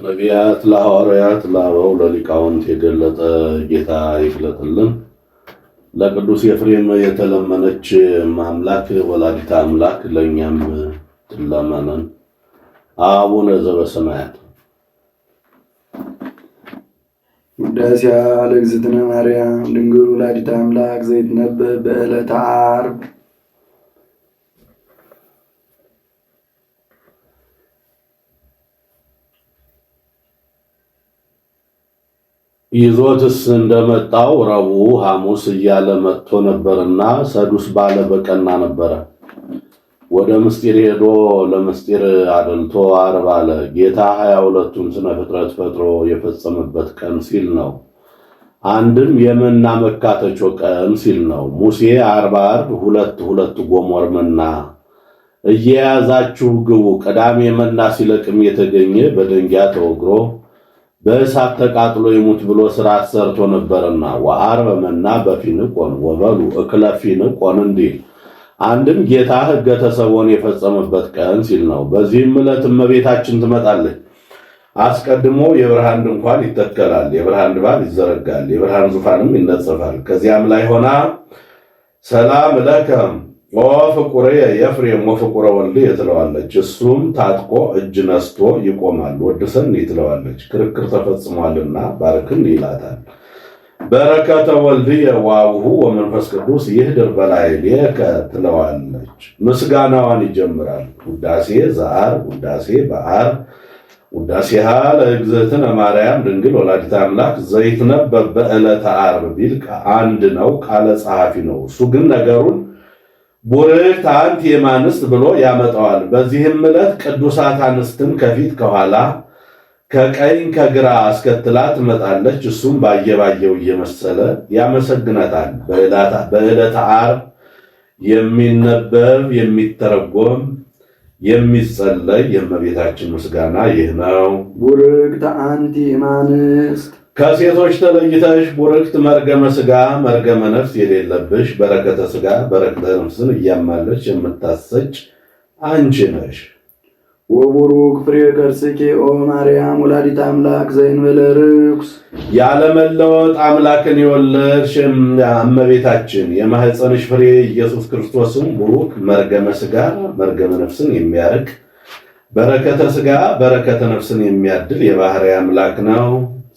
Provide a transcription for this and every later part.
ለነቢያት ለሐዋርያት ለአበው ለሊቃውንት የገለጠ ጌታ ይግለጥልን። ለቅዱስ ኤፍሬም የተለመነች አምላክ ወላዲተ አምላክ ለእኛም ትለመነን። አቡነ ዘበሰማያት ውዳሴያ ለእግዝእትነ ማርያም ድንግል ወላዲተ አምላክ ዘይትነበብ በዕለተ ዓርብ። ይዞትስ እንደመጣው ረቡዕ ሐሙስ እያለ መጥቶ ነበርና ሰዱስ ባለ በቀና ነበረ። ወደ ምስጢር ሄዶ ለምስጢር አድልቶ ዓርብ አለ። ጌታ 22ቱን ስነ ፍጥረት ፈጥሮ የፈጸመበት ቀን ሲል ነው። አንድም የመና መካተቾ ቀን ሲል ነው። ሙሴ ዓርብ ሁለት ጎሞር መና እየያዛችሁ ግቡ፣ ቅዳሜ መና ሲለቅም የተገኘ በድንጋይ ተወግሮ በእሳት ተቃጥሎ ይሙት ብሎ ሥርዓት ሰርቶ ነበርና ወዓርብ መና በፊንቆን ወበሉ እክለ ፊንቆን እንዲል አንድም ጌታ ሕገ ተሰቦን የፈጸመበት ቀን ሲል ነው። በዚህም ዕለት እመቤታችን ትመጣለች። አስቀድሞ የብርሃን ድንኳን ይተከላል፣ የብርሃን ድባብ ይዘረጋል፣ የብርሃን ዙፋንም ይነጸፋል። ከዚያም ላይ ሆና ሰላም ለከም ወፍቁሬ የኤፍሬም ወፍቁረ ወልድየ ትለዋለች። እሱም ታጥቆ እጅ ነስቶ ይቆማል። ወድሰኒ ትለዋለች። ክርክር ተፈጽሟልና ባርክን ይላታል። በረከተ ወልድየ ወአቡሁ ወመንፈስ ቅዱስ ይህድር በላዕሌከ ትለዋለች። ምስጋናዋን ይጀምራል። ውዳሴ ዘዓርብ፣ ውዳሴ በዓርብ፣ ውዳሴሃ ለእግዝእትነ ማርያም ድንግል ወላዲተ አምላክ ዘይትነበብ በዕለተ ዓርብ ቢል አንድ ነው፣ ቃለ ጸሐፊ ነው። እሱ ግን ነገሩን ቡርክት አንቲ የማንስት ብሎ ያመጣዋል። በዚህም ዕለት ቅዱሳት አንስትን ከፊት ከኋላ ከቀኝ ከግራ አስከትላ ትመጣለች። እሱም ባየባየው እየመሰለ ያመሰግነታል። በዕለተ ዓርብ የሚነበብ የሚተረጎም የሚጸለይ የእመቤታችን ምስጋና ይህ ነው። ቡርክት አንቲ እማንስት ከሴቶች ተለይተሽ ቡርክት መርገመ ሥጋ መርገመ ነፍስ የሌለብሽ በረከተ ሥጋ በረከተ ነፍስን እያማለች የምታሰጭ አንቺ ነሽ። ወቡሩክ ፍሬ ከርስኪ ኦ ማርያም ወላዲተ አምላክ ዘእንበለ ርኩስ ያለመለወጥ አምላክን የወለድሽ እመቤታችን የማኅፀንሽ ፍሬ ኢየሱስ ክርስቶስም ቡሩክ መርገመ ሥጋ መርገመ ነፍስን የሚያርቅ በረከተ ሥጋ በረከተ ነፍስን የሚያድል የባሕርይ አምላክ ነው።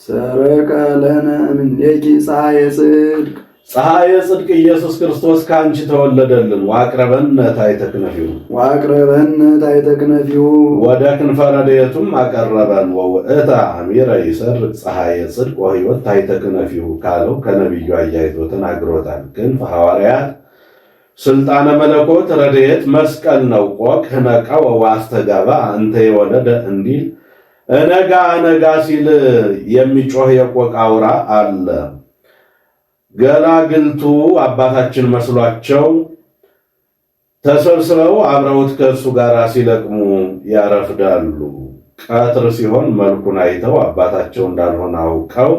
ሰረቀ ለነ እምኔኪ ፀሐየ ጽድቅ ፀሐየ ጽድቅ ኢየሱስ ክርስቶስ ከአንቺ ተወለደልን። ወአቅረበነ ታሕተ ክነፊሁ ወአቅረበነ ታሕተ ክነፊሁ ወደ ክንፈ ረድኤቱም አቀረበን። ወውእተ አሚረ ይሰርቅ ፀሐየ ጽድቅ ወሕይወት ታሕተ ክነፊሁ ካለው ከነቢዩ አያይዞ ተናግሮታል። ክንፍ ሐዋርያት ስልጣነ መለኮት ረድኤት መስቀል ነው። ቆቅ ህነቀ ወአስተጋባ እንተ የወለደ እንዲል እነጋ እነጋ ሲል የሚጮህ የቆቅ አውራ አለ። ገላግልቱ አባታችን መስሏቸው ተሰብስበው አብረውት ከእርሱ ጋር ሲለቅሙ ያረፍዳሉ። ቀትር ሲሆን መልኩን አይተው አባታቸው እንዳልሆነ አውቀው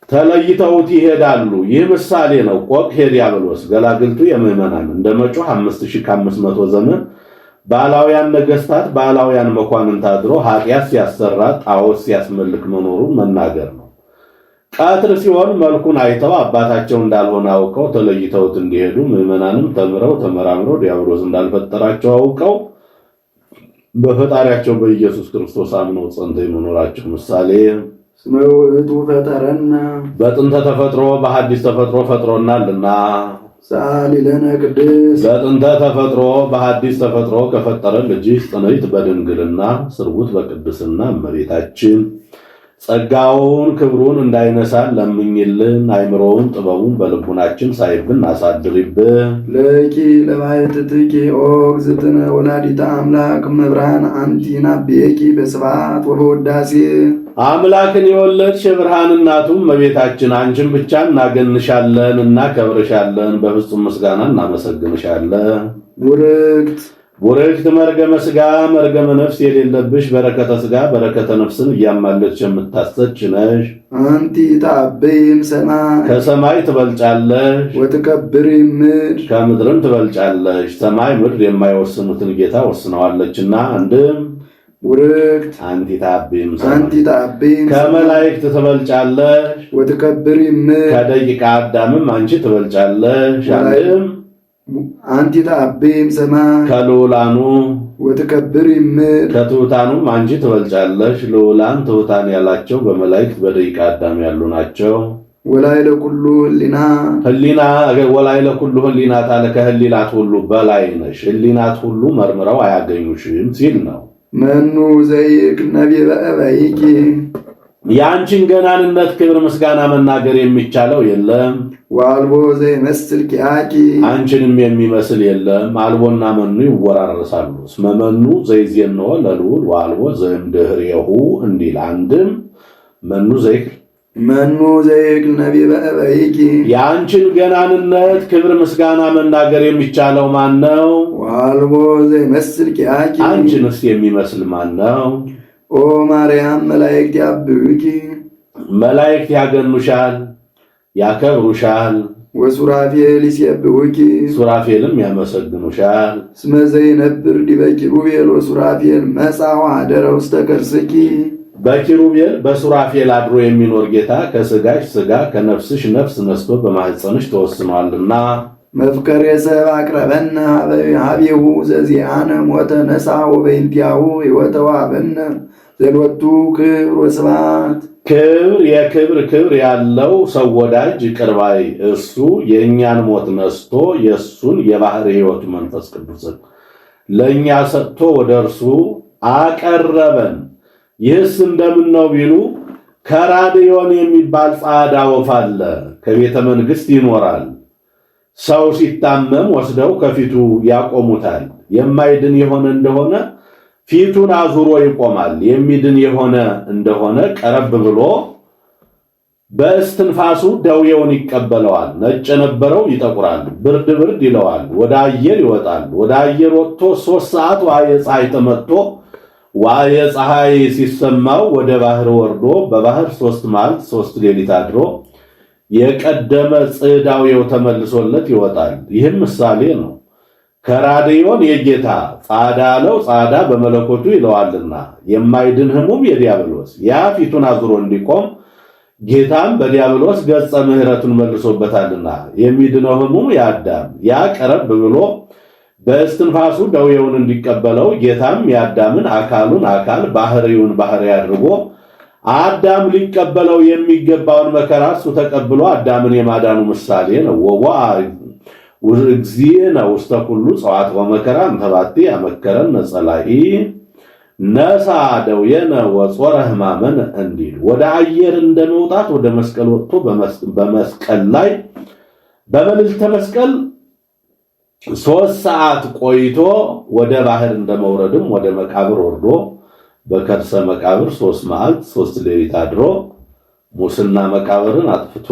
ተለይተውት ይሄዳሉ። ይህ ምሳሌ ነው። ቆቅ ሄዲያብሎስ ገላግልቱ የምዕመናን እንደ መጮህ 5500 ዘመን ባላውያን ነገስታት ባላውያን መኳንንት አድሮ ኃጢአት ሲያሰራ ጣዖት ሲያስመልክ መኖሩን መናገር ነው። ቀትር ሲሆን መልኩን አይተው አባታቸው እንዳልሆነ አውቀው ተለይተውት እንዲሄዱ ምዕመናንም ተምረው ተመራምረው ዲያብሎስ እንዳልፈጠራቸው አውቀው በፈጣሪያቸው በኢየሱስ ክርስቶስ አምነው ጸንተው የመኖራቸው ምሳሌ እስመ ውእቱ ፈጠረነ በጥንተ ተፈጥሮ በሐዲስ ተፈጥሮ ፈጥሮናልና ሰአሊ ለነ ቅድስት በጥንተ ተፈጥሮ በሐዲስ ተፈጥሮ ከፈጠረን ልጅሽ ጽንዕት በድንግልና ስርጉት በቅድስና እመቤታችን ጸጋውን ክብሩን እንዳይነሳን ለምኝልን። አይምሮውን ጥበቡን በልቡናችን ሳይብን አሳድሪብን። ለኪ ለባሕቲትኪ ኦ እግዝእትነ ወላዲተ አምላክ መብርሃን አንቲ ናቤኪ በስብሐት ወበውዳሴ አምላክን የወለድሽ የብርሃን እናቱም እመቤታችን አንቺን ብቻ እናገንሻለን እናከብርሻለን፣ በፍጹም ምስጋና እናመሰግንሻለን። ቡርክት መርገመ ሥጋ መርገመ ነፍስ የሌለብሽ በረከተ ሥጋ በረከተ ነፍስን እያማለች የምታሰጭ ነሽ። አንቲ ተአበይም ሰማይ ከሰማይ ትበልጫለሽ፣ ወትከብሪም ምድር ከምድርም ትበልጫለሽ። ሰማይ ምድር የማይወስኑትን ጌታ ወስነዋለችና አንድም ቡርክት አንቲ ታቢም ከመላእክት ትበልጫለሽ ወትከብሪም ከደቂቀ አዳምም አንቺ ትበልጫለሽ። አንድም አንቲ ታቢም ሰማይ ከልዑላኑ ወትከብሪም ከትሑታኑም አንቺ ትበልጫለሽ። ልዑላን ትሑታን ያላቸው በመላእክት በደቂቀ አዳም ያሉ ናቸው። ወላይለ ኩሉ ህሊና ወላይለ ኩሉ ህሊናት አለ። ከህሊናት ሁሉ በላይ ነሽ። ህሊናት ሁሉ መርምረው አያገኙሽም ሲል ነው። መኑ ዘይክ ነቢበ እበይኪ የአንቺን ገናንነት ክብር ምስጋና መናገር የሚቻለው የለም። ወአልቦ ዘይመስል ኪያኪ አንቺንም የሚመስል የለም። አልቦና መኑ ይወራረሳሉ። እስመ መኑ ዘይዜንዎ ለልዑል ወአልቦ ዘእምድኅሬሁ እንዲል አንድም መኑ ዘይክ ነቢበ እበይኪ የአንቺን ገናንነት ክብር ምስጋና መናገር የሚቻለው ማን ነው? ወአልቦ ዘይመስል ኪያኪ አንቺንስ የሚመስል ማን ነው? ኦ ማርያም መላእክት ያብዩኪ መላእክት ያገኑሻል፣ ያከብሩሻል። ወሱራፌል ይሴብሑኪ ሱራፌልም ያመሰግኑሻል። እስመ ዘይነብር ዲበ ኪሩቤል ወሱራፌል መጽአ ወኀደረ ውስተ ከርስኪ በኪሩቤል በሱራፌል አድሮ የሚኖር ጌታ ከሥጋሽ ሥጋ ከነፍስሽ ነፍስ ነስቶ በማኅፀንሽ ተወስኗልና። መፍቀሬ ሰብ አቅረበነ ሀቤሁ ዘዚአነ ሞተ ነሣ ወበእንቲአሁ ሕይወተ ወሀበነ ዘሎቱ ክብር ወስብሐት። የክብር ክብር ያለው ሰው ወዳጅ ቅርባይ እሱ የእኛን ሞት ነስቶ የእሱን የባሕርይ ሕይወቱ መንፈስ ቅዱስን ለእኛ ሰጥቶ ወደ እርሱ አቀረበን። ይህስ እንደምን ነው ቢሉ ከራድዮን የሚባል ጻዕዳ ወፍ አለ። ከቤተ መንግሥት ይኖራል። ሰው ሲታመም ወስደው ከፊቱ ያቆሙታል። የማይድን የሆነ እንደሆነ ፊቱን አዙሮ ይቆማል። የሚድን የሆነ እንደሆነ ቀረብ ብሎ በእስትንፋሱ ደዌውን ይቀበለዋል። ነጭ የነበረው ይጠቁራል፣ ብርድ ብርድ ይለዋል። ወደ አየር ይወጣል። ወደ አየር ወጥቶ 3 ሰዓት ዋየ ፀሐይ ተመትቶ ዋየ ፀሐይ ሲሰማው ወደ ባህር ወርዶ በባህር 3 መዓልት 3 ሌሊት አድሮ የቀደመ ጽዳዌው ተመልሶለት ይወጣል። ይህም ምሳሌ ነው። ከራድዮን የጌታ ጻዳ አለው። ጻዳ በመለኮቱ ይለዋልና የማይድን ሕሙም የዲያብሎስ ያ ፊቱን አዙሮ እንዲቆም ጌታም በዲያብሎስ ገጸ ምሕረቱን መልሶበታልና የሚድነው ሕሙም የአዳም ያ ቀረብ ብሎ በእስትንፋሱ ደዌውን እንዲቀበለው ጌታም የአዳምን አካሉን አካል ባህሪውን ባህሪ አድርጎ አዳም ሊቀበለው የሚገባውን መከራ እሱ ተቀብሎ አዳምን የማዳኑ ምሳሌ ነው። እግዚእነ ውስተ ኩሉ ጸዋት ወመከራ እንተባቲ ያመከረን ነጸላኢ ነሳ ደዌነ ወጾረ ሕማመን እንዲል ወደ አየር እንደመውጣት ወደ መስቀል ወጥቶ በመስቀል ላይ በመልዕልተ መስቀል 3 ሰዓት ቆይቶ ወደ ባህር እንደመውረድም ወደ መቃብር ወርዶ በከርሰ መቃብር 3 መዓልት 3 ሌሊት አድሮ ሙስና መቃብርን አጥፍቶ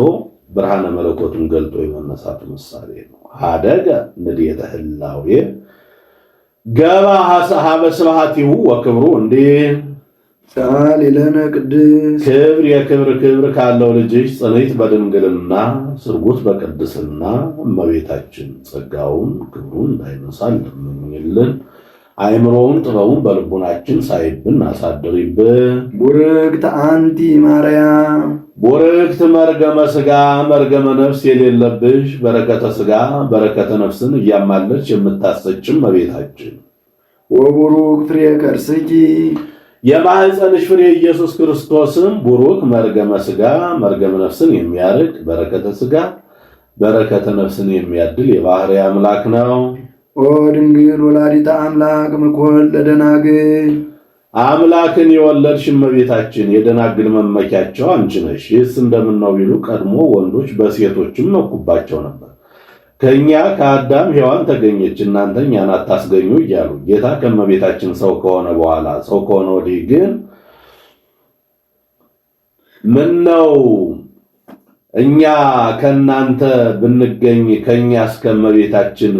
ብርሃነ መለኮቱን ገልጦ የመነሳቱ ምሳሌ ነው። አደገ ንዴተ ህላዌ ገባ ሀበ ስብሐቲሁ ወክብሩ እንዲል ቃል ይለነ ቅድስ ክብር የክብር ክብር ካለው ልጅሽ ጽንዕት በድንግልና ስርጉት በቅድስና እመቤታችን ጸጋውን ክብሩን እንዳይነሳን ለምኝልን። አይምሮውን ጥበቡን በልቡናችን ሳይብን አሳድሪብን። ቡርክት አንቲ ማርያም ቡርክት መርገመ ሥጋ መርገመ ነፍስ የሌለብሽ በረከተ ሥጋ በረከተ ነፍስን እያማለች የምታሰጭም እመቤታችን ወቡሩክ ፍሬ ከርስኪ የማኅፀንሽ ፍሬ ኢየሱስ ክርስቶስም ቡሩክ መርገመ ሥጋ መርገመ ነፍስን የሚያርቅ በረከተ ሥጋ በረከተ ነፍስን የሚያድል የባሕርይ አምላክ ነው። ኦ ድንግል ወላዲተ አምላክ ምኮል ለደናግል አምላክን የወለድሽ እመቤታችን የደናግል መመኪያቸው አንቺ ነሽ። ይህስ እንደምን ነው ቢሉ ቀድሞ ወንዶች በሴቶችም መኩባቸው ነበር። ከኛ ከአዳም ሔዋን ተገኘች እናንተ እኛን አታስገኙ እያሉ ጌታ ከእመቤታችን ሰው ከሆነ በኋላ ሰው ከሆነ ወዲህ ግን ምን ነው እኛ ከናንተ ብንገኝ ከኛ እስከ እመቤታችን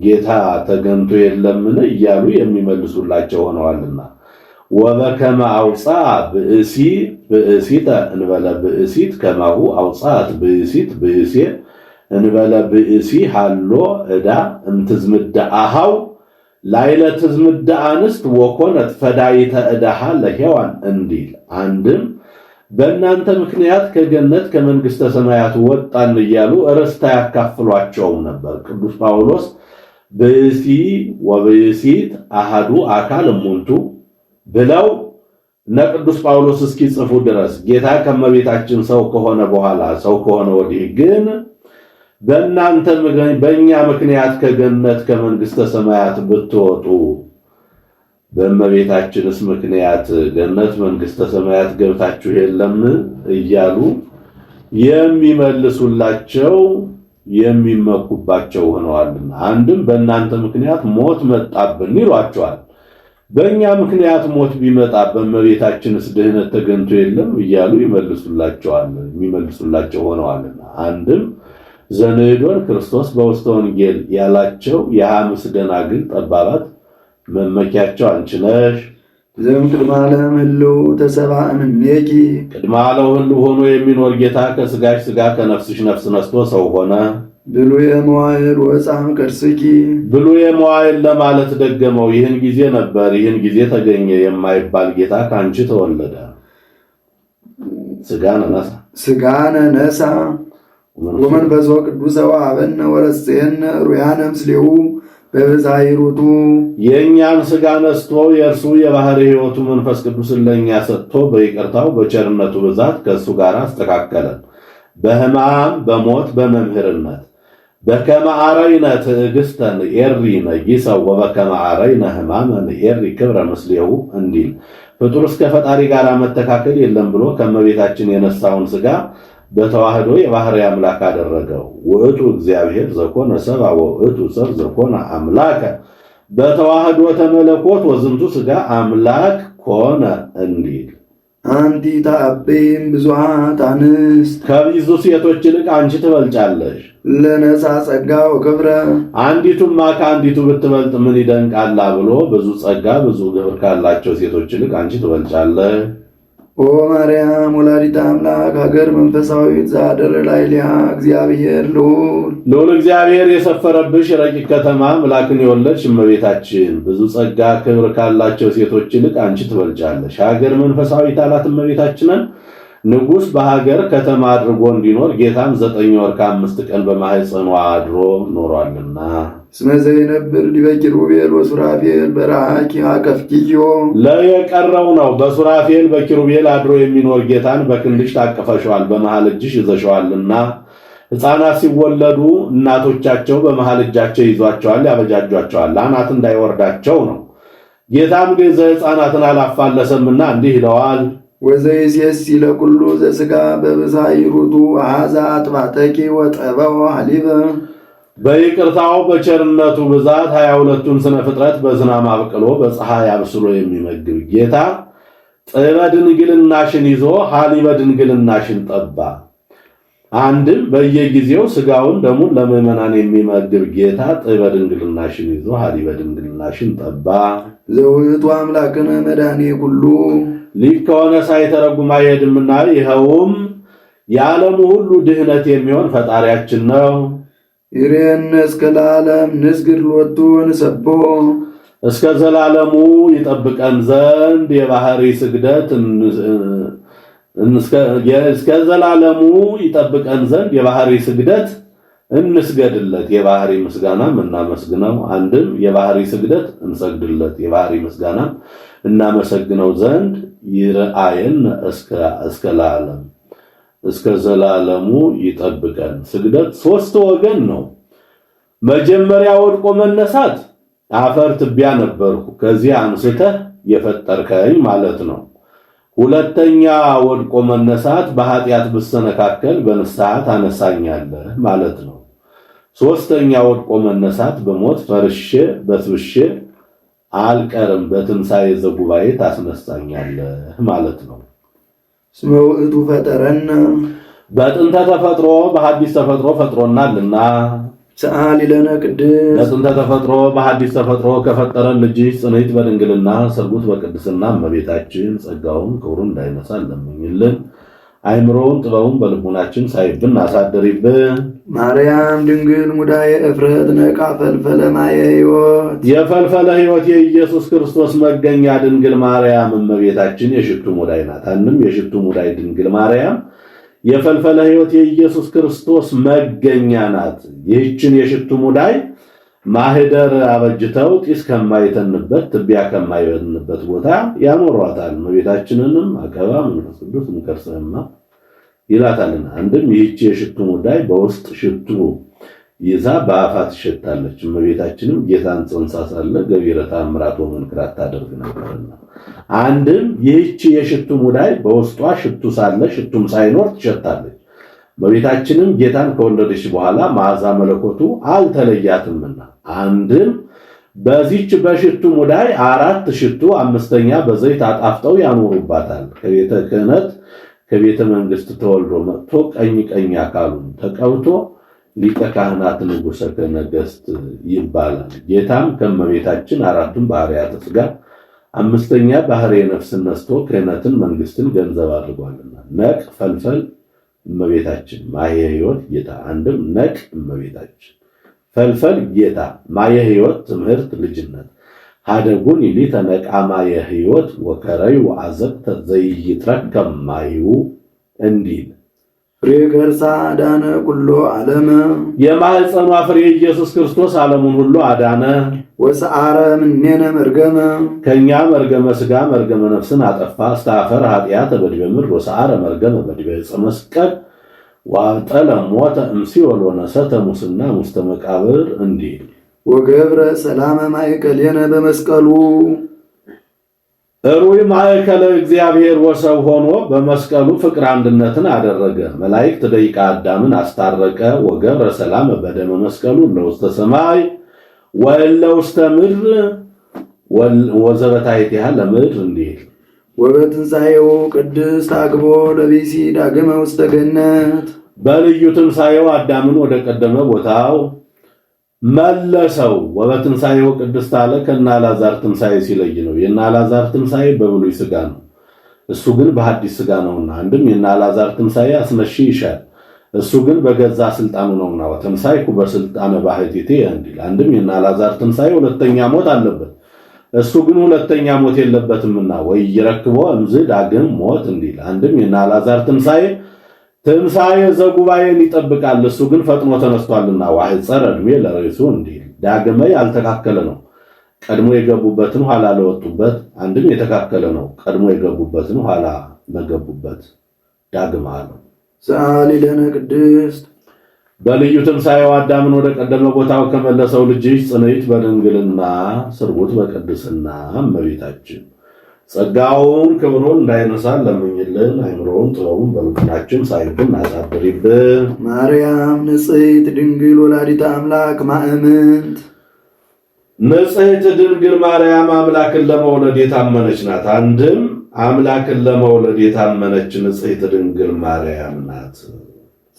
ጌታ ተገንቶ የለምን እያሉ የሚመልሱላቸው ሆነዋልና ወበከመ አውፃ ብእሲ ብእሲተ እንበለ ብእሲት ከማሁ አውፃት ብእሲት ብእሴ እንበለ ብእሲ ሃሎ ዕዳ እምትዝምደ አሃው ላይለ ትዝምደ አንስት ወኮነት ፈዳይተ ዕዳሃ ለሔዋን እንዲል አንድም በእናንተ ምክንያት ከገነት ከመንግሥተ ሰማያት ወጣን እያሉ ርስት ያካፍሏቸውም ነበር። ቅዱስ ጳውሎስ ብእሲ ወብእሲት አሃዱ አካል እሙንቱ ብለው እነ ቅዱስ ጳውሎስ እስኪጽፉ ድረስ ጌታ ከመቤታችን ሰው ከሆነ በኋላ ሰው ከሆነ ወዲህ ግን በእኛ ምክንያት ከገነት ከመንግሥተ ሰማያት ብትወጡ በእመቤታችንስ ምክንያት ገነት መንግሥተ ሰማያት ገብታችሁ የለም እያሉ የሚመልሱላቸው የሚመኩባቸው ሆነዋልና አንድም በእናንተ ምክንያት ሞት መጣብን ይሏቸዋል። በእኛ ምክንያት ሞት ቢመጣ በእመቤታችንስ ድህነት ተገኝቶ የለም እያሉ የሚመልሱላቸው ሆነዋልና አንድም ዘንዶን ክርስቶስ በውስተ ወንጌል ያላቸው የሐምስ ደናግል ጠባባት መመኪያቸው አንቺ ነሽ። ቅድመ ዓለም ህልው ተሰብአ እምኔኪ ቅድመ ዓለም ህልው ሆኖ የሚኖር ጌታ ከስጋሽ ስጋ ከነፍስሽ ነፍስ ነስቶ ሰው ሆነ። ብሉየ መዋዕል ወፃም ከርስኪ ብሉየ መዋዕል ለማለት ደገመው። ይህን ጊዜ ነበር ይህን ጊዜ ተገኘ የማይባል ጌታ ካንቺ ተወለደ። ስጋነ ነሳ ወመንፈሶ ቅዱስ ወሀበነ ወረስየነ ሩያነ ምስሌሁ በብዛይሩቱ የእኛን ስጋ ነስቶ የእርሱ የባህሪ ሕይወቱ መንፈስ ቅዱስን ለእኛ ሰጥቶ በይቅርታው በቸርነቱ ብዛት ከእሱ ጋር አስተካከለን። በሕማም በሞት በመምህርነት በከመ አረይነ ትዕግሥተን ኤሪ ነጊሰው ወበከመ አረይነ ሕማመን ኤሪ ክብረ ምስሌሁ እንዲል ፍጡር እስከ ፈጣሪ ጋር መተካከል የለም ብሎ ከመቤታችን የነሳውን ስጋ በተዋህዶ የባህሪ አምላክ አደረገው። ውእቱ እግዚአብሔር ዘኮነ ሰብአ ወውእቱ ሰብ ዘኮነ አምላከ በተዋህዶ ተመለኮት ወዝንቱ ስጋ አምላክ ኮነ እንዲል አንቲ ተአቤም ብዙኃት አንስት ከብዙ ሴቶች ይልቅ አንቺ ትበልጫለሽ። ለነሳ ጸጋ ወክብረ አንዲቱማ ከአንዲቱ ብትበልጥ ምን ይደንቃላ ብሎ ብዙ ጸጋ ብዙ ክብር ካላቸው ሴቶች ይልቅ አንቺ ትበልጫለሽ። ኦ ማርያም ወላዲተ አምላክ ሀገር መንፈሳዊት ዘአደረ ላዕሌሃ እግዚአብሔር ልዑል እግዚአብሔር የሰፈረብሽ ረቂቅ ከተማ አምላክን የወለድሽ እመቤታችን ብዙ ጸጋ ክብር ካላቸው ሴቶች ይልቅ አንቺ ትበልጫለሽ። ሀገር መንፈሳዊት አላት እመቤታችንን። ንጉሥ በሀገር ከተማ አድርጎ እንዲኖር ጌታም 9 ወር ከ5 ቀን በማኅፀኗ አድሮ ኖሯልና እስመ ዘይነብር ዲበ ኪሩቤል ወሱራፌል በረሃኪ አቀፍኪዮ ለየቀረው ነው። በሱራፌል በኪሩቤል አድሮ የሚኖር ጌታን በክንድሽ ታቅፈሸዋል፣ በመሃል እጅሽ ይዘሸዋልና ሕፃናት ሲወለዱ እናቶቻቸው በመሃል እጃቸው ይዟቸዋል፣ ያበጃጇቸዋል አናት እንዳይወርዳቸው ነው። ጌታም ገዘ ሕፃናትን አላፋለሰምና እንዲህ ይለዋል ወዘይሴሲ ለኩሉ ዘሥጋ በብዛይሩቱ አሐዛ አጥባተኪ ወጠበው ሐሊበ በይቅርታው በቸርነቱ ብዛት 22ቱን ስነ ፍጥረት በዝናብ አብቅሎ በፀሐይ አብስሎ የሚመግብ ጌታ ጥበ ድንግልናሽን ይዞ ሐሊበ ድንግልናሽን ጠባ። አንድም በየጊዜው ስጋውን ደሙን ለምዕመናን የሚመግብ ጌታ ጥበ ድንግልናሽን ይዞ ሐሊበ ድንግልናሽን ጠባ። ዘውእቱ አምላክነ መድኃኔ ኩሉ ሊቅ ከሆነ ሳይተረጉም አይሄድምና ይኸውም የዓለሙ ሁሉ ድህነት የሚሆን ፈጣሪያችን ነው። ይሬነ እስከ ለዓለም ንስግድ ሎቱ ንሰቦ እስከ ዘላለሙ ይጠብቀን ዘንድ የባህሪ ስግደት እስከ ዘላለሙ ይጠብቀን ዘንድ የባህሪ ስግደት እንስገድለት፣ የባህሪ ምስጋናም እናመስግነው። አንድም የባህሪ ስግደት እንሰግድለት፣ የባህሪ ምስጋናም እናመሰግነው ዘንድ ይርአየን እስከ ለዓለም እስከ ዘላለሙ ይጠብቀን። ስግደት 3 ወገን ነው። መጀመሪያ ወድቆ መነሳት አፈር ትቢያ ነበርኩ ከዚህ አንስተህ የፈጠርከኝ ማለት ነው። ሁለተኛ ወድቆ መነሳት በኃጢአት ብሰነካከል በንስሐ ታነሳኛለህ ማለት ነው። ሶስተኛ ወድቆ መነሳት በሞት ፈርሼ በስብሼ አልቀርም በትንሣኤ ዘጉባኤ ታስነሳኛለህ ማለት ነው። እስመ ውእቱ ፈጠረነ በጥንተ ተፈጥሮ በሐዲስ ተፈጥሮ ፈጥሮናልና ሰአሊ ለነ ቅድስ በጥንተ ተፈጥሮ በሐዲስ ተፈጥሮ ከፈጠረን ልጅሽ ጽንዕት በድንግልና ስርጉት በቅድስና እመቤታችን ጸጋውን ክብሩን እንዳይነሳ ለምኝልን። አይምሮውን ጥበቡን በልቡናችን ሳይብን አሳድሪብን። ማርያም ድንግል ሙዳየ እፍረት ነቃ ፈልፈለ ማየ ሕይወት የፈልፈለ ሕይወት የኢየሱስ ክርስቶስ መገኛ ድንግል ማርያም እመቤታችን የሽቱ ሙዳይ ናት። አንድም የሽቱ ሙዳይ ድንግል ማርያም የፈልፈለ ሕይወት የኢየሱስ ክርስቶስ መገኛ ናት። ይህችን የሽቱ ሙዳይ ማህደር አበጅተው ጢስ ከማይተንበት ትቢያ ከማይበንበት ቦታ ያኖሯታል። እመቤታችንንም አቀባ መንፈስ ቅዱስ እንከርሰማ ይላታልና። አንድም ይህች የሽቱ ሙዳይ በውስጥ ሽቱ ይዛ በአፋ ትሸታለች። እመቤታችንም ጌታን ጽንሳ ሳለ ገቢረ ተአምራት ወመንክራት ታደርግ ነበርና። አንድም ይህች የሽቱ ሙዳይ በውስጧ ሽቱ ሳለ ሽቱም ሳይኖር ትሸታለች። እመቤታችንም ጌታን ከወለደች በኋላ መዓዛ መለኮቱ አልተለያትምና። አንድም በዚች በሽቱ ሙዳይ 4 ሽቱ 5ኛ በዘይት አጣፍጠው ያኖሩባታል። ከቤተ ክህነት ከቤተ መንግስት ተወልዶ መጥቶ ቀኝ አካሉን ተቀብቶ ሊቀ ካህናት ንጉሠ ነገሥት ይባላል። ጌታም ከእመቤታችን 4ቱን ባህርያተ ሥጋ 5ኛ ባህርየ ነፍስን ነስቶ ክህነትን መንግስትን ገንዘብ አድርጓልና። ነቅ ፈልፈል እመቤታችን ማየ ሕይወት ጌታ። አንድም ነቅ እመቤታችን ፈልፈል ጌታ ማየ ሕይወት ትምህርት ልጅነት ሀደጉን ይሊተ ነቃ ማየ ሕይወት ወከረዩ አዘቅተ ዘይትረከም ማዩ እንዲል ፍሬ ከርሳ አዳነ ኩሎ ዓለመ የማህፀኗ ፍሬ ኢየሱስ ክርስቶስ ዓለሙን ሁሉ አዳነ። ወሰአረ ምኔነ መርገመ ከኛ መርገመ ሥጋ መርገመ ነፍስን አጠፋ። አስተአፈር ኃጢአተ በዲበ ምድር ወሰአረ መርገመ በዲበ ዕፀ መስቀል ወአብጠለ ሞተ እምሲኦል ወነሰተ ሙስና ውስተ መቃብር እንዲል ወገብረ ሰላመ ማእከሌነ በመስቀሉ ሩይ ማእከለ እግዚአብሔር ወሰብ ሆኖ በመስቀሉ ፍቅር አንድነትን አደረገ። መላእክት ደቂቀ አዳምን አስታረቀ። ወገብረ ሰላም በደመ መስቀሉ ለውስተ ሰማይ ወለውስተ ምድር ወዘበታይቲሃ ለምድር እንዲል ወበትንሣኤው ቅድስት አግቦ ለቢሲ ዳግመ ውስተ ገነት በልዩ ትንሣኤው አዳምን ወደ ቀደመ ቦታው መለሰው። ወበትንሣኤው ቅድስት አለ ከነ አልዓዛር ትንሣኤ ሲለይ ነው። የነ አልዓዛር ትንሣኤ በብሉይ ሥጋ ነው፣ እሱ ግን በሐዲስ ሥጋ ነውና። አንድም የነ አልዓዛር ትንሣኤ አስነሺ ይሻል፣ እሱ ግን በገዛ ስልጣኑ ነውና። ወተንሣኤኩ በስልጣነ ባሕቲቴ እንዲል። አንድም የነ አልዓዛር ትንሣኤ ሁለተኛ ሞት አለበት፣ እሱ ግን ሁለተኛ ሞት የለበትምና። ወይ ይረክቦ እምዝ ዳግም ሞት እንዲል። አንድም የነ አልዓዛር ትንሣኤ ዘጉባኤን ይጠብቃል፣ እሱ ግን ፈጥኖ ተነስቷልና። ወአሕፀረ ዕድሜ ለርእሱ እንዲል። ዳግመ ያልተካከለ ነው፣ ቀድሞ የገቡበትን ኋላ ለወጡበት። አንድም የተካከለ ነው፣ ቀድሞ የገቡበትን ኋላ ለገቡበት። ዳግመ አለው። ሰአሊ ለነ ቅድስት በልዩ ትንሣኤው አዳምን ወደ ቀደመ ቦታው ከመለሰው ልጅሽ ጽንዕት በድንግልና ስርጉት በቅድስና እመቤታችን ጸጋውን ክብሩን እንዳይነሳን ለምኝልን። አይምሮውን ጥበቡን በልቡናችን ሳይብን አሳድሪብን። ማርያም ንጽሕት ድንግል ወላዲተ አምላክ ማእምንት ንጽሕት ድንግል ማርያም አምላክን ለመውለድ የታመነች ናት። አንድም አምላክን ለመውለድ የታመነች ንጽሕት ድንግል ማርያም ናት።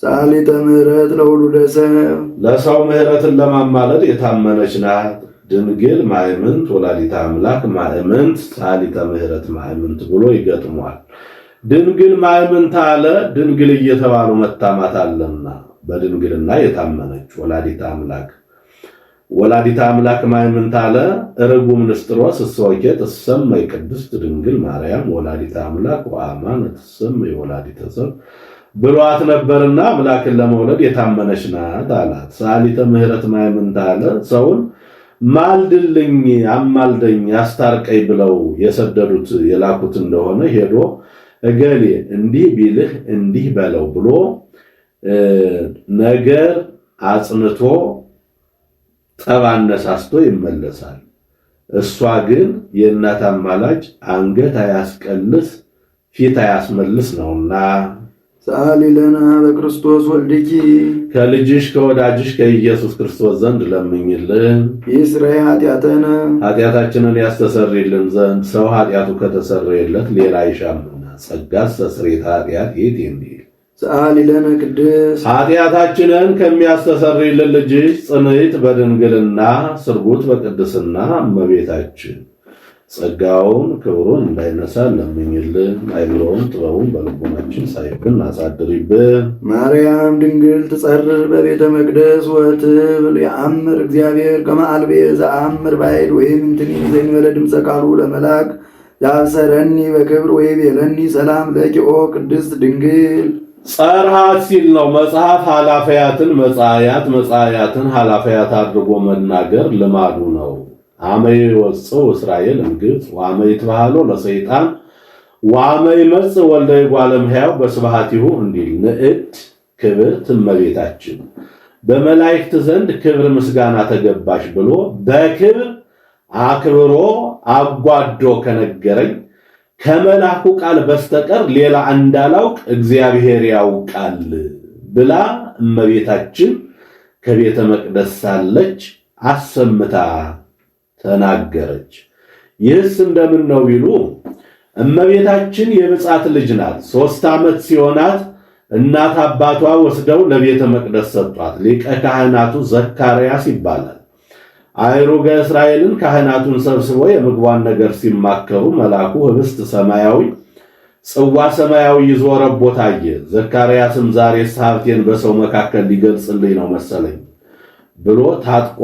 ሰአሊተ ምሕረት ለውሉደ ሰብ ለሰው ምሕረትን ለማማለድ የታመነች ናት። ድንግል ማእምንት ወላዲተ አምላክ ማእምንት ሰአሊተ ምሕረት ማእምንት ብሎ ይገጥሟል። ድንግል ማእምንት አለ፣ ድንግል እየተባሉ መታማት አለና በድንግልና የታመነች ወላዲተ አምላክ ማእምንት አለ። ርጉም ንስጥሮስ እሰወኬ ትሰመይ ቅድስት ድንግል ማርያም ወላዲተ አምላክ ወአማን ትሰመይ ወላዲተ ሰብ ብሏት ነበርና አምላክን ለመውለድ የታመነች ናት አላት። ሰአሊተ ምሕረት ማእምንት አለ። ሰውን ማልድልኝ፣ አማልደኝ፣ አስታርቀኝ ብለው የሰደዱት የላኩት እንደሆነ ሄዶ እገሌ እንዲህ ቢልህ እንዲህ በለው ብሎ ነገር አጽንቶ ጠብ አነሳስቶ ይመለሳል። እሷ ግን የእናት አማላጅ አንገት አያስቀልስ ፊት አያስመልስ ነውና ሰአሊ ለነ በክርስቶስ ወልድኪ ከልጅሽ ከወዳጅሽ ከኢየሱስ ክርስቶስ ዘንድ ለምኝልን። ይስረይ ኃጢአተነ ኃጢአታችንን ያስተሰርይልን ዘንድ ሰው ኃጢአቱ ከተሰረየለት ሌላ አይሻምና። ጸጋስ ተስርየተ ኃጢአት ይእቲ እንዲል። ሰአሊ ለነ ቅድስት ኃጢአታችንን ከሚያስተሰርይልን ልጅሽ ጽንዕት በድንግልና ስርጉት በቅድስና እመቤታችን ጸጋውን ክብሩን እንዳይነሳ ለምኝልን። አይምሮውን ጥበቡን በልቦናችን ሳይብን አሳድሪብን። ማርያም ድንግል ትጸርር በቤተ መቅደስ ወትብል የአምር እግዚአብሔር ከመአልቤ ዘአምር ባይድ ወይም እንትኒ ዘይንበለ ድምፀ ቃሉ ለመላክ ያብሰረኒ በክብር ወይም የለኒ ሰላም ለኪኦ ቅድስት ድንግል። ጸርሃት ሲል ነው መጽሐፍ ኃላፊያትን መጻያት መጻያትን ኃላፊያት አድርጎ መናገር ልማዱ ነው። አመይ ወጽው እስራኤል እንግጽ ወአመይ ተባሃሎ ለሰይጣን ወአመይ መጽ ወልደ እጓለ እመሕያው በስብሐቲሁ እንዲል ንዕድ ክብርት እመቤታችን በመላእክት ዘንድ ክብር ምስጋና ተገባሽ ብሎ በክብር አክብሮ አጓዶ ከነገረኝ ከመላኩ ቃል በስተቀር ሌላ እንዳላውቅ እግዚአብሔር ያውቃል ብላ እመቤታችን ከቤተ መቅደስ ሳለች አሰምታ ተናገረች። ይህስ እንደምን ነው ቢሉ እመቤታችን የብጻት ልጅ ናት። 3 ዓመት ሲሆናት እናት አባቷ ወስደው ለቤተ መቅደስ ሰጧት። ሊቀ ካህናቱ ዘካርያስ ይባላል። አይሩገ እስራኤልን ካህናቱን ሰብስቦ የምግቧን ነገር ሲማከሩ መልአኩ ህብስት ሰማያዊ ጽዋ ሰማያዊ ይዞ ረቦ ታየ። ዘካርያስም ዛሬስ ሀብቴን በሰው መካከል ሊገልጽልኝ ነው መሰለኝ ብሎ ታጥቆ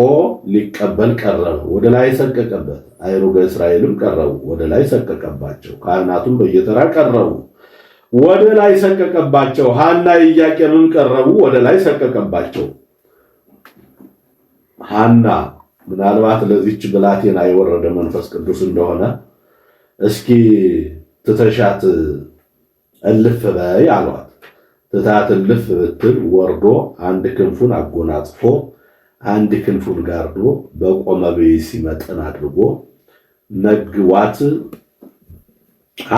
ሊቀበል ቀረበ። ወደ ላይ ሰቀቀበት። አይሩገ እስራኤልም ቀረቡ፣ ወደ ላይ ሰቀቀባቸው። ካህናቱም በየተራ ቀረቡ፣ ወደ ላይ ሰቀቀባቸው። ሐና ኢያቄምም ቀረቡ፣ ወደ ላይ ሰቀቀባቸው። ሐና ምናልባት ለዚች ብላቴና የወረደ መንፈስ ቅዱስ እንደሆነ እስኪ ትተሻት እልፍ በይ አሏት። ትታት እልፍ ብትል ወርዶ አንድ ክንፉን አጎናጽፎ አንድ ክንፉን ጋርዶ በቆመ ብእሲ መጠን አድርጎ መግቧት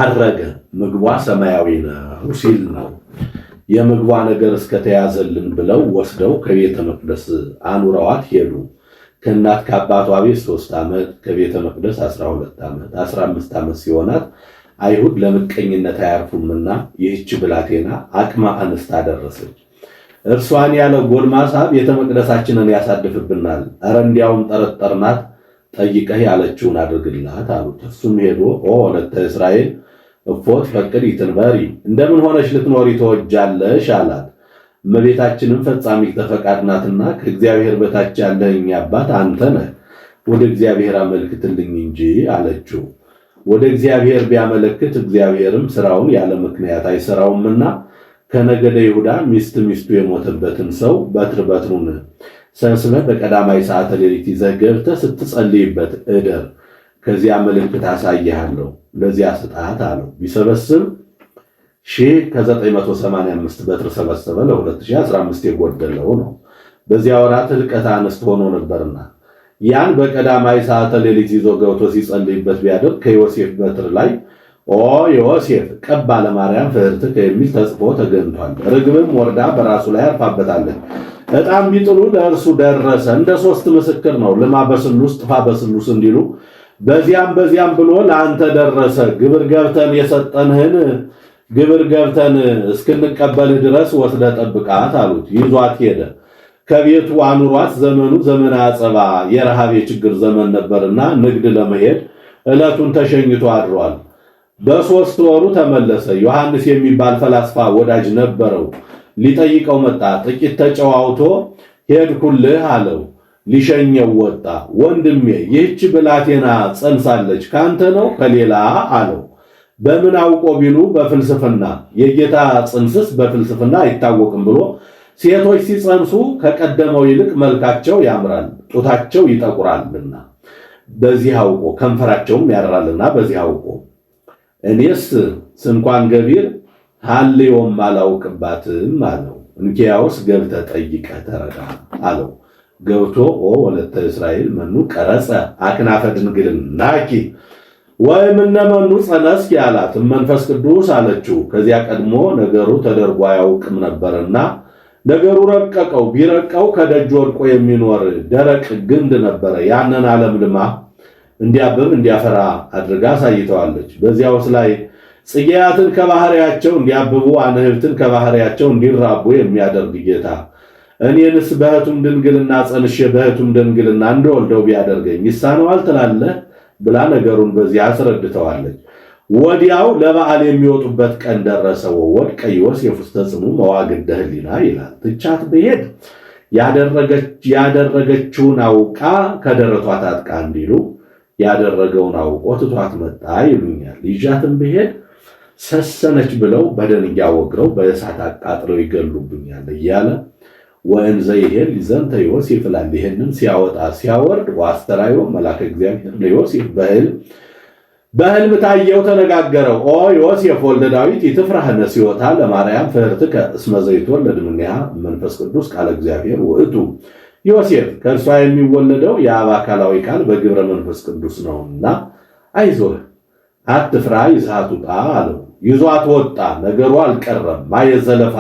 አረገ። ምግቧ ሰማያዊ ነው ሲል ነው። የምግቧ ነገር እስከተያዘልን ብለው ወስደው ከቤተ መቅደስ አኑረዋት ሄዱ። ከእናት ከአባቷ ቤት 3 ዓመት ከቤተ መቅደስ 12 ዓመት 15 ዓመት ሲሆናት አይሁድ ለምቀኝነት አያርፉምና ይህች ብላቴና አቅመ አንስት አደረሰች። እርሷን ያለ ጎልማሳ ቤተ መቅደሳችንን ያሳድፍብናል፣ ኧረ እንዲያውም ጠረጠርናት፣ ጠይቀህ ያለችውን አድርግላት አሉት። እሱም ሄዶ ወለተ እስራኤል እፎት ፈቅድ ይትንበሪ እንደምን ሆነሽ ልትኖሪ ተወጃለሽ አላት። እመቤታችንም ፈጻሚ ተፈቃድ ናትና ከእግዚአብሔር በታች ያለኝ አባት አንተ ነህ፣ ወደ እግዚአብሔር አመልክትልኝ እንጂ አለችው። ወደ እግዚአብሔር ቢያመለክት እግዚአብሔርም ስራውን ያለ ምክንያት አይሰራውምና ከነገደ ይሁዳ ሚስቱ የሞተበትን ሰው በትሩን ሰብስበህ በቀዳማይ ሰዓተ ሌሊት ይዘህ ገብተህ ስትጸልይበት እደር፣ ከዚያ ምልክት አሳይሃለሁ፣ ለዚያ ስጣት አለው። ቢሰበስብ 1985 በትር ሰበሰበ። ለ2015 የጎደለው ነው። በዚያ ወራት ሕልቀተ አንስት ሆኖ ነበርና ያን በቀዳማይ ሰዓተ ሌሊት ይዞ ገብቶ ሲጸልይበት ቢያደር ከዮሴፍ በትር ላይ ዮሴፍ ቀባ ለማርያም ፍህርትከ የሚል ተጽፎ ተገኝቷል። ርግብም ወርዳ በራሱ ላይ አርፋበታለች። ዕጣም ቢጥሉ ለእርሱ ደረሰ። እንደ 3 ምስክር ነው። ልማ በስሉስ ጥፋ በስሉስ እንዲሉ በዚያም ብሎ ለአንተ ደረሰ። ግብር ገብተን የሰጠንህን ግብር ገብተን እስክንቀበልህ ድረስ ወስደ ጠብቃት አሉት። ይዟት ሄደ። ከቤቱ አኑሯት። ዘመኑ ዘመነ አጸባ የረሃብ የችግር ዘመን ነበርና ንግድ ለመሄድ ዕለቱን ተሸኝቶ አድሯል። በ3 ወሩ ተመለሰ። ዮሐንስ የሚባል ፈላስፋ ወዳጅ ነበረው። ሊጠይቀው መጣ። ጥቂት ተጨዋውቶ ሄድኩልህ አለው። ሊሸኘው ወጣ። ወንድሜ ይህች ብላቴና ጸንሳለች፣ ካንተ ነው ከሌላ አለው። በምን አውቆ ቢሉ በፍልስፍና የጌታ ጽንስስ በፍልስፍና አይታወቅም ብሎ ሴቶች ሲጸንሱ ከቀደመው ይልቅ መልካቸው ያምራል፣ ጡታቸው ይጠቁራልና በዚህ አውቆ ከንፈራቸውም ያራልና በዚህ አውቆ እኔስ ስንኳን ገቢር ሐልዮም አላውቅባትም አለው። እንኪያውስ ገብተህ ጠይቀህ ተረዳ አለው። ገብቶ ወለተ እስራኤል መኑ ቀረጸ አክናፈ ድንግልናኪ ወይምነ መኑ ጸነስኪ አላት። መንፈስ ቅዱስ አለችው። ከዚያ ቀድሞ ነገሩ ተደርጎ አያውቅም ነበርና ነገሩ ረቀቀው። ቢረቀው ከደጅ ወድቆ የሚኖር ደረቅ ግንድ ነበረ። ያንን አለምልማ እንዲያብብ እንዲያፈራ አድርጋ አሳይተዋለች። በዚያውስ ላይ ጽጌያትን ከባህሪያቸው እንዲያብቡ አንህብትን ከባህሪያቸው እንዲራቡ የሚያደርግ ጌታ እኔንስ በሕቱም ድንግልና ጸንሼ በሕቱም ድንግልና እንደወልደው ቢያደርገኝ ይሳነዋል ትላለህ? ብላ ነገሩን በዚህ አስረድተዋለች። ወዲያው ለበዓል የሚወጡበት ቀን ደረሰ። ወወድቀ ዮሴፍ ውስተ ጽኑ መዋግደ ህሊና ይላል። ትቻት ብሄድ ያደረገችውን አውቃ ከደረቷ ታጥቃ እንዲሉ ያደረገውን አውቆ ትቷት መጣ ይሉኛል። ይዣትም ብሄድ ሰሰነች ብለው በደንጊያ ወግረው በእሳት አቃጥለው ይገሉብኛል እያለ ወእንዘ ይሄድ ዘንተ ዮሴፍ ይላል። ይህንን ሲያወጣ ሲያወርድ ወአስተርአዮ መልአከ እግዚአብሔር ለዮሴፍ በሕልም ታየው ተነጋገረው። ኦ ዮሴፍ ወልደ ዳዊት ይትፍራህ ነሲዮታ ለማርያም ፍህርትከ እስመ ዘይትወለድ እምኔሃ መንፈስ ቅዱስ ቃለ እግዚአብሔር ውእቱ። ዮሴፍ ከእርሷ የሚወለደው የአብ አካላዊ ቃል በግብረ መንፈስ ቅዱስ ነውና አይዞህ አትፍራ፣ ይዘሃት ውጣ አለው። ይዟት ወጣ። ነገሩ አልቀረም። ማየ ዘለፋ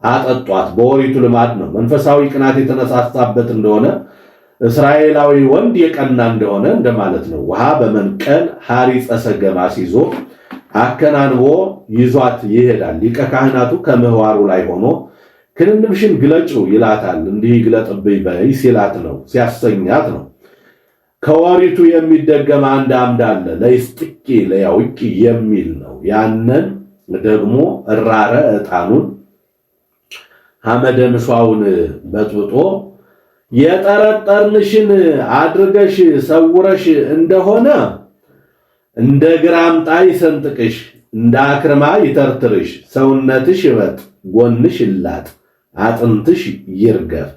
አጠጧት። በኦሪቱ ልማድ ነው። መንፈሳዊ ቅናት የተነሳሳበት እንደሆነ እስራኤላዊ ወንድ የቀና እንደሆነ እንደማለት ነው። ውሃ በመንቀል ሐሪፀ ሰገማ ሲዞ አከናንቦ ይዟት ይሄዳል። ሊቀ ካህናቱ ከምህዋሩ ላይ ሆኖ ክንንብሽን ግለጩ ይላታል። እንዲህ ግለጥብኝ በይ ሲላት ነው፣ ሲያሰኛት ነው። ከወሪቱ የሚደገም አንድ አምድ አለ፣ ለይስጥቂ ለያውቂ የሚል ነው። ያንን ደግሞ እራረ ዕጣኑን ሐመደ ምሷውን በጥብጦ የጠረጠርንሽን አድርገሽ ሰውረሽ እንደሆነ እንደ ግራምጣ ይሰንጥቅሽ፣ እንደ አክርማ ይተርትርሽ፣ ሰውነትሽ ይበጥ፣ ጎንሽ ይላጥ፣ አጥንትሽ ይርገፍ፣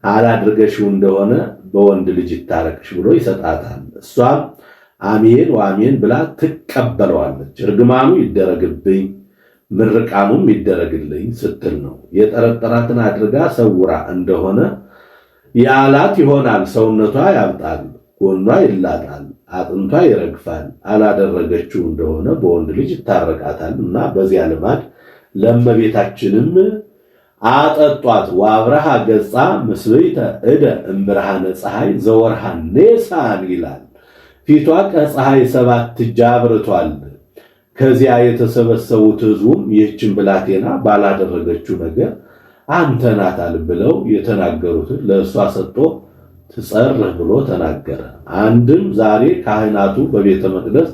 አላድርገሽው እንደሆነ በወንድ ልጅ ይታረቅሽ ብሎ ይሰጣታል። እሷም አሜን ወአሜን ብላ ትቀበለዋለች። እርግማኑ ይደረግብኝ ምርቃኑም ይደረግልኝ ስትል ነው። የጠረጠራትን አድርጋ ሰውራ እንደሆነ ያላት ይሆናል። ሰውነቷ ያብጣል፣ ጎኗ ይላጣል፣ አጥንቷ ይረግፋል። አላደረገችው እንደሆነ በወንድ ልጅ ይታረቃታል እና በዚያ ልማድ ለእመቤታችንም አጠጧት። ወአብርሃ ገጻ ምስብይተ እደ እምብርሃነ ፀሐይ ዘወርሃ ኔሳን ይላል። ፊቷ ከፀሐይ 7 እጅ አብርቷል። ከዚያ የተሰበሰቡት ሕዝቡም ይህችን ብላቴና ባላደረገችው ነገር አንተናታል ብለው የተናገሩትን ለእሷ ሰጥቶ ትጸርህ ብሎ ተናገረ። አንድም ዛሬ ካህናቱ በቤተ መቅደስ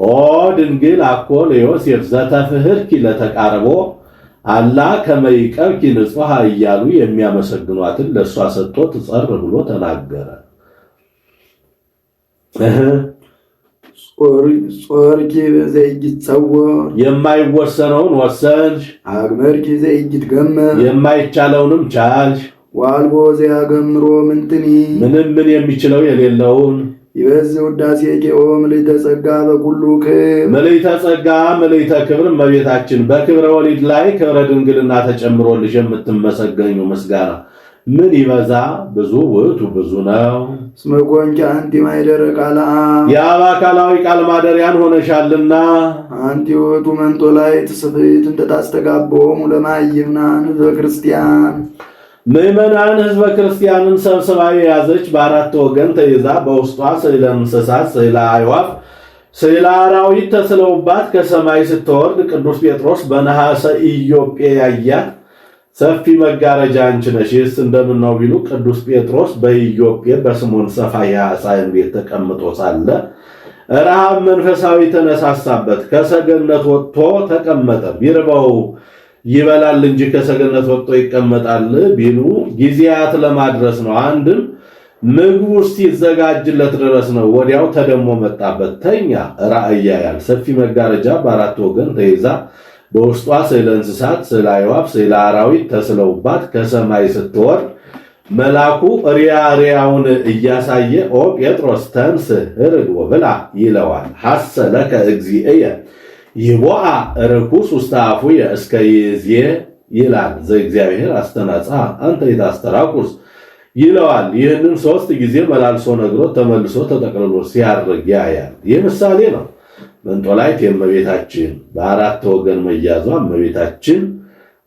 ኦ ድንግል አኮ ለዮሴፍ ዘተፍህርኪ ለተቃርቦ አላ ከመይቀብኪ ንጹሐ እያሉ የሚያመሰግኗትን ለእሷ ሰጥቶ ትጸርህ ብሎ ተናገረ። ጾርኪ ዘይትጸወር የማይወሰነውን ወሰንሽ፣ አግመርኪ ዘይትገመር የማይቻለውንም ቻልሽ። ዋልቦ ዘያገምሮ ምንትኒ ምንም የሚችለው የሌለውን ይበዝ ውዳሴ ኬኦ ምልዕተ ጸጋ በኩሉ ክብር ምልዕተ ጸጋ ምልዕተ ክብር እመቤታችን በክብረ ወሊድ ላይ ክብረ ድንግልና ተጨምሮልሽ የምትመሰገኙ ምስጋና ምን ይበዛ ብዙ ውእቱ ብዙ ነው። እስመ ኮንኪ አንቲ ማኅደረ ቃለ አብ የአብ አካላዊ ቃል ማደሪያን ሆነሻልና። አንቲ ውእቱ መንጦላዕት ስፍሕት እንተ ታስተጋብኦሙ ለማእይምናን ሕዝበ ክርስቲያን ምዕመናን ሕዝበ ክርስቲያንን ሰብስባ የያዘች በአራት ወገን ተይዛ በውስጧ ስዕለ እንስሳት፣ ስዕለ አዕዋፍ፣ ስዕለ አራዊት ተስለውባት ከሰማይ ስትወርድ ቅዱስ ጴጥሮስ በነሐሰ ኢዮጴ ያያት ሰፊ መጋረጃ አንቺ ነሽ። ይህስ እንደምን ነው ቢሉ ቅዱስ ጴጥሮስ በኢዮጴ በስምዖን ሰፋይ የዓሣይን ቤት ተቀምጦ ሳለ ረሃብ መንፈሳዊ ተነሳሳበት። ከሰገነት ወጥቶ ተቀመጠ። ቢርበው ይበላል እንጂ ከሰገነት ወጥቶ ይቀመጣል ቢሉ ጊዜያት ለማድረስ ነው። አንድም ምግቡ እስኪዘጋጅለት ድረስ ነው። ወዲያው ተደሞ መጣበት። ተኛ። ራእይ ያያል። ሰፊ መጋረጃ በአራት ወገን ተይዛ በውስጧ ስዕለ እንስሳት፣ ስዕለ አዕዋፍ፣ ስዕለ አራዊት ተስለውባት ከሰማይ ስትወርድ መልአኩ ሪያውን እያሳየ ኦ ጴጥሮስ ተንሥእ ርግ ወብላ ይለዋል። ሐሰ ለከ እግዚእየ ይቦአ ርኩስ ውስተ አፉየ እስከ ይእዜ ይላል። ዘእግዚአብሔር አስተናጻ አንተ የታስተራቁስ ይለዋል። ይህንን 3 ጊዜ መላልሶ ነግሮ ተመልሶ ተጠቅልሎ ሲያርግ ያያል። ይህ ምሳሌ ነው። መንጦላዕት የእመቤታችን በአራት ወገን መያዟ እመቤታችን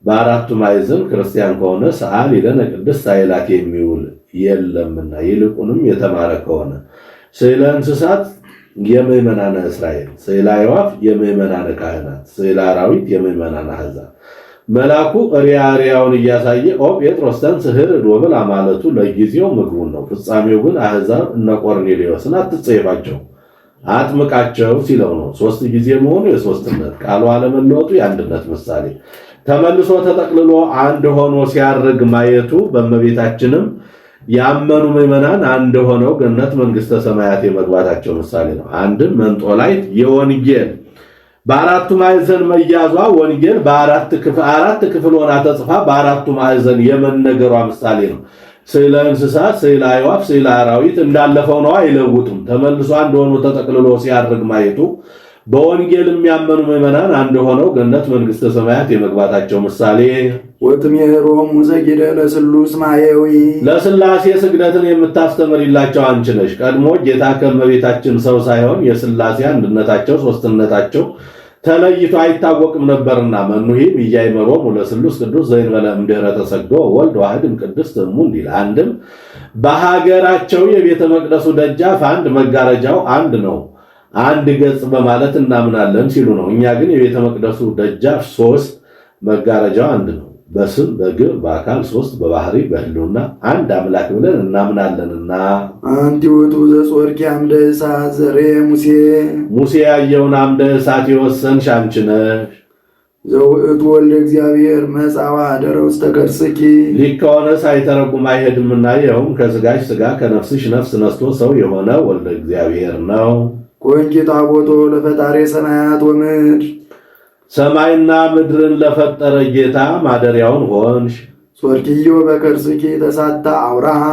በአራቱ ማዕዘን ክርስቲያን ከሆነ ሰአሊ ለነ ቅድስት ሳይላት የሚውል የለምና ይልቁንም የተማረ ከሆነ ስዕለ እንስሳት የምዕመናነ እስራኤል፣ ስዕለ አዕዋፍ የምዕመናነ ካህናት፣ ስዕለ አራዊት የምዕመናነ አሕዛብ መልአኩ ሪያውን እያሳየ ኦ ጴጥሮስ ተንሥእ ርግ ወብላ ማለቱ ለጊዜው ምግቡን ነው። ፍጻሜው ግን አሕዛብ እነ ቆርኔሌዎስን አትጸየፋቸው አጥምቃቸው ሲለው ነው። 3 ጊዜ መሆኑ የሶስትነት ቃሉ አለመለወጡ የአንድነት ምሳሌ ተመልሶ ተጠቅልሎ አንድ ሆኖ ሲያርግ ማየቱ በእመቤታችንም ያመኑ ምዕመናን አንድ ሆነው ገነት መንግስተ ሰማያት የመግባታቸው ምሳሌ ነው። አንድም መንጦላይት የወንጌል በአራቱ ማዕዘን መያዟ ወንጌል አራት ክፍል ሆና ተጽፋ በአራቱ ማዕዘን የመነገሯ ምሳሌ ነው። ስለ እንስሳት፣ ስለ አዕዋፍ፣ ስለ አራዊት እንዳለፈው ነው፣ አይለውጡም። ተመልሶ አንድ ሆኖ ተጠቅልሎ ሲያርግ ማየቱ በወንጌል የሚያመኑ ምዕመናን አንድ ሆነው ገነት መንግስተ ሰማያት የመግባታቸው ምሳሌ ወትሜሮሙ ዘጊደ ለስሉስ ማየዊ ለስላሴ ስግደትን የምታስተምሪላቸው አንቺ ነሽ። ቀድሞ ጌታ ከእመቤታችን ሰው ሳይሆን የስላሴ አንድነታቸው ሶስትነታቸው ተለይቶ አይታወቅም ነበርና መኑሂ ብያይመሮሙ ለስሉስ ቅዱስ ዘእንበለ እምድኅረ ተሰግዶ ወልድ ዋሕድም ቅድስት እሙ እንዲል አንድም በሀገራቸው የቤተ መቅደሱ ደጃፍ አንድ መጋረጃው አንድ ነው አንድ ገጽ በማለት እናምናለን ሲሉ ነው። እኛ ግን የቤተ መቅደሱ ደጃፍ 3 መጋረጃው አንድ ነው። በስም በግብ በአካል 3 በባህሪ በህልውና አንድ አምላክ ብለን እናምናለንና አንቲ ውእቱ ዘጾርኪ አምደ እሳት ዘሬ ሙሴ ያየውን አምደ እሳት የወሰንሽ አንቺ ነሽ። ዘውእቱ ወልደ እግዚአብሔር መጻዋ አደረ ውስተ ከርስኪ ሊቅ ከሆነ ሳይተረጉም አይሄድምና ይኸውም ከስጋሽ ስጋ ከነፍስሽ ነፍስ ነስቶ ሰው የሆነ ወልደ እግዚአብሔር ነው። ኮንኪ ታቦቶ ለፈጣሪ ሰማያት ወምድር ሰማይና ምድርን ለፈጠረ ጌታ ማደሪያውን ሆንሽ። ጾርኪዮ በከርስኪ ተሳታ አውራሃ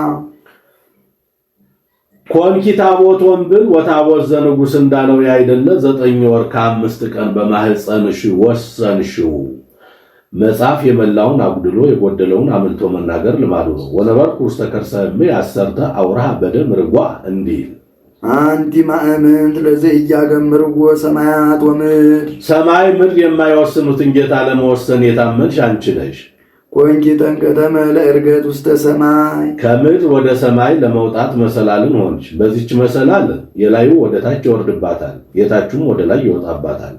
ኮንኪ ታቦት ወንብል ወታቦት ዘንጉስ እንዳለው ያይደለ 9 ወር ከ5 ቀን በማህፀንሽ ወሰንሽው። መጽሐፍ የመላውን አጉድሎ የጎደለውን አምልቶ መናገር ልማዱ ነው። ወነበርኩ ውስተ ከርሰ እምየ 10 አውራሃ በደም ርጓ እንዲል አንቲ ማእምንት ለዚህ እያገምርጎ ሰማያት ወምድር ሰማይ ምድር የማይወስኑትን ጌታ ለመወሰን የታመንሽ አንቺ ነሽ። ኮንኪ ጠንቀተመ ለእርገት ውስተ ሰማይ ከምድር ወደ ሰማይ ለመውጣት መሰላልን ሆንሽ። በዚች መሰላል የላዩ ወደ ታች ይወርድባታል፣ የታችም ወደ ላይ ይወጣባታል።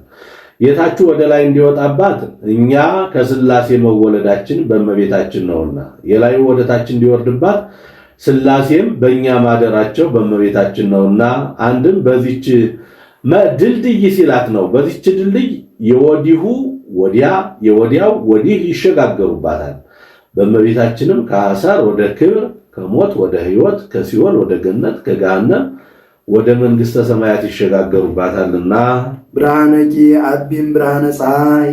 የታችሁ ወደ ላይ እንዲወጣባት እኛ ከስላሴ መወለዳችን በእመቤታችን ነውና፣ የላዩ ወደ ታች እንዲወርድባት ስላሴም በእኛ ማደራቸው በእመቤታችን ነውና፣ አንድም በዚች ድልድይ ሲላት ነው። በዚች ድልድይ የወዲሁ ወዲያ የወዲያው ወዲህ ይሸጋገሩባታል። በእመቤታችንም ከአሳር ወደ ክብር፣ ከሞት ወደ ሕይወት፣ ከሲኦል ወደ ገነት፣ ከገሃነም ወደ መንግስተ ሰማያት ይሸጋገሩባታልና ብርሃነኪ አቢም ብርሃነ ፀሐይ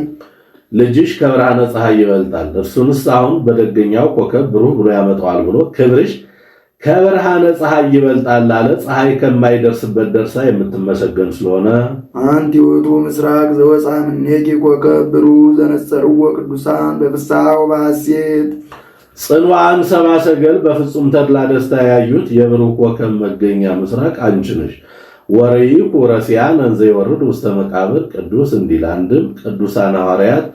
ልጅሽ ከብርሃነ ፀሐይ ይበልጣል። እርሱንስ አሁን በደገኛው ኮከብ ብሩህ ብሎ ያመጣዋል ብሎ ክብርሽ ከብርሃነ ፀሐይ ይበልጣል አለ። ፀሐይ ከማይደርስበት ደርሳ የምትመሰገን ስለሆነ አንቲ ውእቱ ምስራቅ ዘወፃ እምኔኪ ኮከብ ብሩህ ዘነጸርዎ ቅዱሳን በፍስሐ ወበሐሴት ጽንዋን ሰብአ ሰገል በፍጹም ተድላ ደስታ ያዩት የብሩህ ኮከብ መገኛ ምስራቅ አንቺ ነሽ። ወርኢኩ ረሲያን እንዘ ይወርድ ውስተ መቃብር ቅዱስ እንዲል አንድም ቅዱሳን ሐዋርያት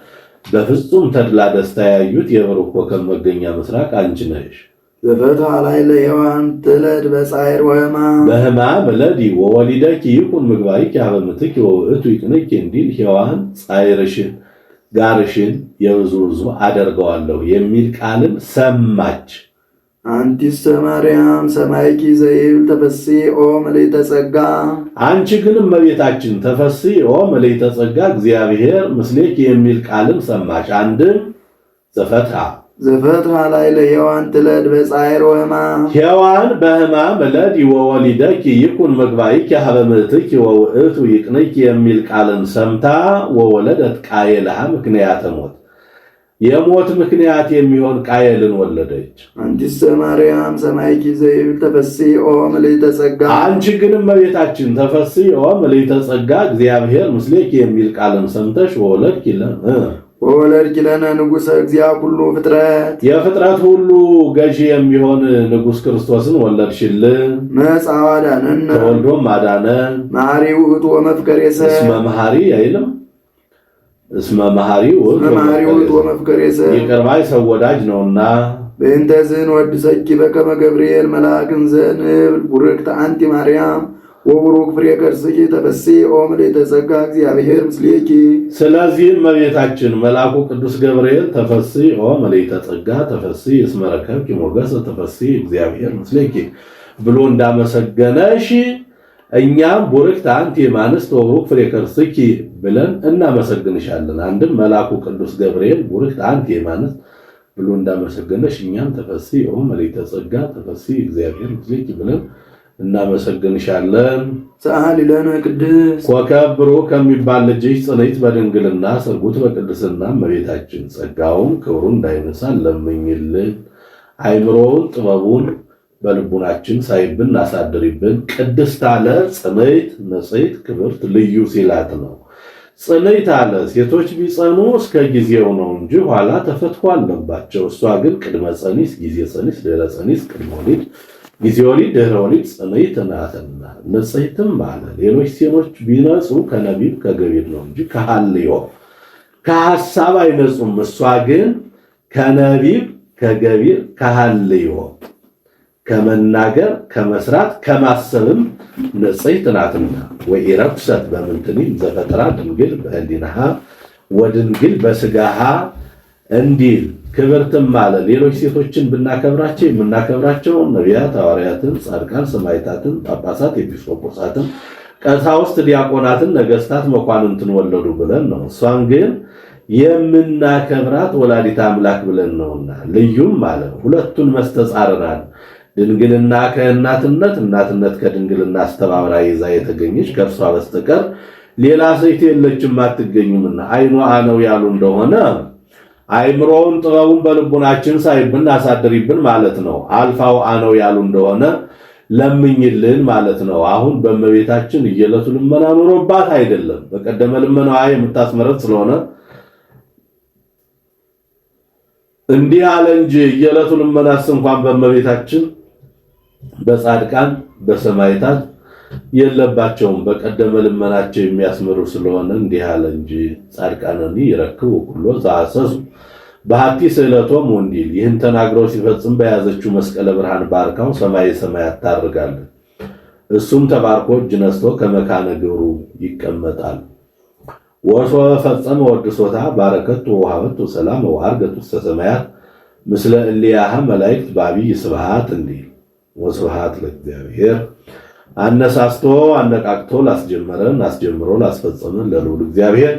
በፍጹም ተድላ ደስታ ያዩት የብሩህ ኮከብ መገኛ ምስራቅ አንቺ ነሽ። ዘፈትሐ ላዕለ ሔዋን ትለድ በጻዕር ወሕማም በሕማም እለዲ ወወሊደኪ ይኩን ምግባሪኪ ኀበ ምትኪ ወውእቱ ይቅንኪ እንዲል ሔዋን ጻዕርሽን ጋርሽን የብዙ ሕዝብ አደርገዋለሁ የሚል ቃልን ሰማች። አንቲሰ ማርያም ሰማይኪ ዘይብል ተፈሥሒ ኦ ምልዕተ ጸጋ አንቺ ግን እመቤታችን ተፈሥሒ ኦ ምልዕተ ጸጋ እግዚአብሔር ምስሌኪ የሚል ቃልን ሰማች። አንድም ዘፈትሐ ላዕለ ሔዋን ትለድ በጻዕር ወሕማም ሔዋን በሕማም እለዲ ወወሊደኪ ይኩን ምግባሪኪ ኀበ ምትኪ ወውእቱ ይቅንኪ የሚል ቃልን ሰምታ ወወለደት ቃየልሃ ምክንያተ ሞት የሞት ምክንያት የሚሆን ቃየልን ወለደች። አንቲሰ ማርያም ሰማይኪ ዘይብል ተፈሥሒ ኦ ምልዕተ ጸጋ አንቺ ግን እመቤታችን ተፈሥሒ ኦ ምልዕተ ጸጋ እግዚአብሔር ምስሌኪ የሚል ቃልን ሰምተሽ ወለድኪ ለነ ንጉሠ እግዚአ ኩሉ ፍጥረት የፍጥረት ሁሉ ገዢ የሚሆን ንጉሥ ክርስቶስን ወለድሽልን። መጽአ ወአዳነነ ተወልዶም አዳነን። መሐሪ ውእቱ ወመፍቀሬ ሰብእ እስመ መሐሪ አይልም እስመ መሐሪ ውእቱ ወመፍቀሬ ሰብእ ይቅር ባይ ሰው ወዳጅ ነውና በእንተ ዝንወድሰኪ በከመ ገብርኤል መልአክ እንዘንብል ቡርክት አንቲ ማርያም ወቡሩክ ፍሬ ከርስኪ ተፈሥሒ ኦ ምልዕተ ጸጋ እግዚአብሔር ምስሌኪ። ስለዚህም እመቤታችን መልአኩ ቅዱስ ገብርኤል ተፈሥሒ ኦ ምልዕተ ጸጋ ተፈሥሒ እስመ ረከብኪ ሞገሰ ተፈሥሒ እግዚአብሔር ምስሌኪ ብሎ እንዳመሰገነሽ እኛም ቡርክት አንቲ እምአንስት ወቡሩክ ፍሬ ከርስኪ ብለን እናመሰግንሻለን። አንድም መልአኩ ቅዱስ ገብርኤል ቡርክት አንቲ እምአንስት ብሎ እንዳመሰገነሽ እኛም ተፈሥሒ ኦ ምልዕተ ጸጋ ተፈሥሒ እግዚአብሔር ምስሌኪ ብለን እናመሰግንሻለን። ሰአሊ ለነ ቅድስት ኮከብ ብሩክ ከሚባል ልጅሽ ጽንዕት በድንግልና ስርጉት በቅድስና እመቤታችን ጸጋውን ክብሩን እንዳይነሳን ለምኝልን። አይምሮውን ጥበቡን በልቡናችን ሳይብን አሳድሪብን። ቅድስት አለ ጽንዕት ንጽሕት ክብርት ልዩ ሲላት ነው። ጽንዕት አለ ሴቶች ቢጸኑ እስከ ጊዜው ነው እንጂ ኋላ ተፈትሖ አለባቸው። እሷ ግን ቅድመ ጸኒስ፣ ጊዜ ጸኒስ፣ ድህረ ጸኒስ፣ ቅድመ ወሊድ፣ ጊዜ ወሊድ፣ ድህረ ወሊድ ጽንዕት ናትና። ንጽሕትም አለ ሌሎች ሴቶች ቢነጹ ከነቢብ ከገቢር ነው እንጂ ከሐልዮ ከሐሳብ አይነጹም። እሷ ግን ከነቢብ ከገቢር ከሐልዮ ከመናገር ከመስራት ከማሰብም ንጽሕት ናትና። ወኢረኩሰት በምንትኒ ዘፈጠራ ድንግል በህሊናሃ ወድንግል በስጋሃ እንዲል ክብርትም አለ ሌሎች ሴቶችን ብናከብራቸው የምናከብራቸው ነቢያት፣ ሐዋርያትን፣ ጻድቃን፣ ሰማዕታትን፣ ጳጳሳት፣ ኤጲስቆጶሳትን፣ ቀሳውስት፣ ዲያቆናትን፣ ነገስታት፣ መኳንንትን ወለዱ ብለን ነው። እሷን ግን የምናከብራት ወላዲተ አምላክ ብለን ነውና ልዩም አለ ሁለቱን መስተጻርናል። ድንግልና ከእናትነት እናትነት ከድንግልና አስተባብራ ይዛ የተገኘች ከእርሷ በስተቀር ሌላ ሴት የለችም አትገኝምና። አይኗ ነው ያሉ እንደሆነ አይምሮውን ጥበቡን በልቡናችን ሳይብን አሳድሪብን ማለት ነው። አልፋው አነው ያሉ እንደሆነ ለምኝልን ማለት ነው። አሁን በእመቤታችን እየለቱ ልመና ኖሮባት አይደለም። በቀደመ ልመናዋ የምታስመረጥ ስለሆነ እንዲህ አለ እንጂ እየለቱ ልመናስ እንኳን በእመቤታችን በጻድቃን በሰማዕታት የለባቸውም። በቀደመ ልመናቸው የሚያስምሩ ስለሆነ እንዲህ አለ እንጂ ጻድቃንኒ ይረክቡ ኩሎ ዘአሰሱ በሐቲ ስዕለቶም ወንዲል። ይህን ተናግረው ሲፈጽም በያዘችው መስቀለ ብርሃን ባርካው ሰማይ ሰማያት ታርጋለች። እሱም ተባርኮ እጅ ነስቶ ከመካነ ግብሩ ይቀመጣል። ወሶ ፈጸመ ወድሶታ ባረከቱ ወሃበቱ ሰላም ወአርገቱ ሰማያት ምስለ እሊያሃ መላእክት በአቢይ ስብሐት እንዲል። ወስብሐት ለእግዚአብሔር አነሳስቶ አነቃቅቶ ላስጀመረን አስጀምሮ ላስፈጸመን ለልዑል እግዚአብሔር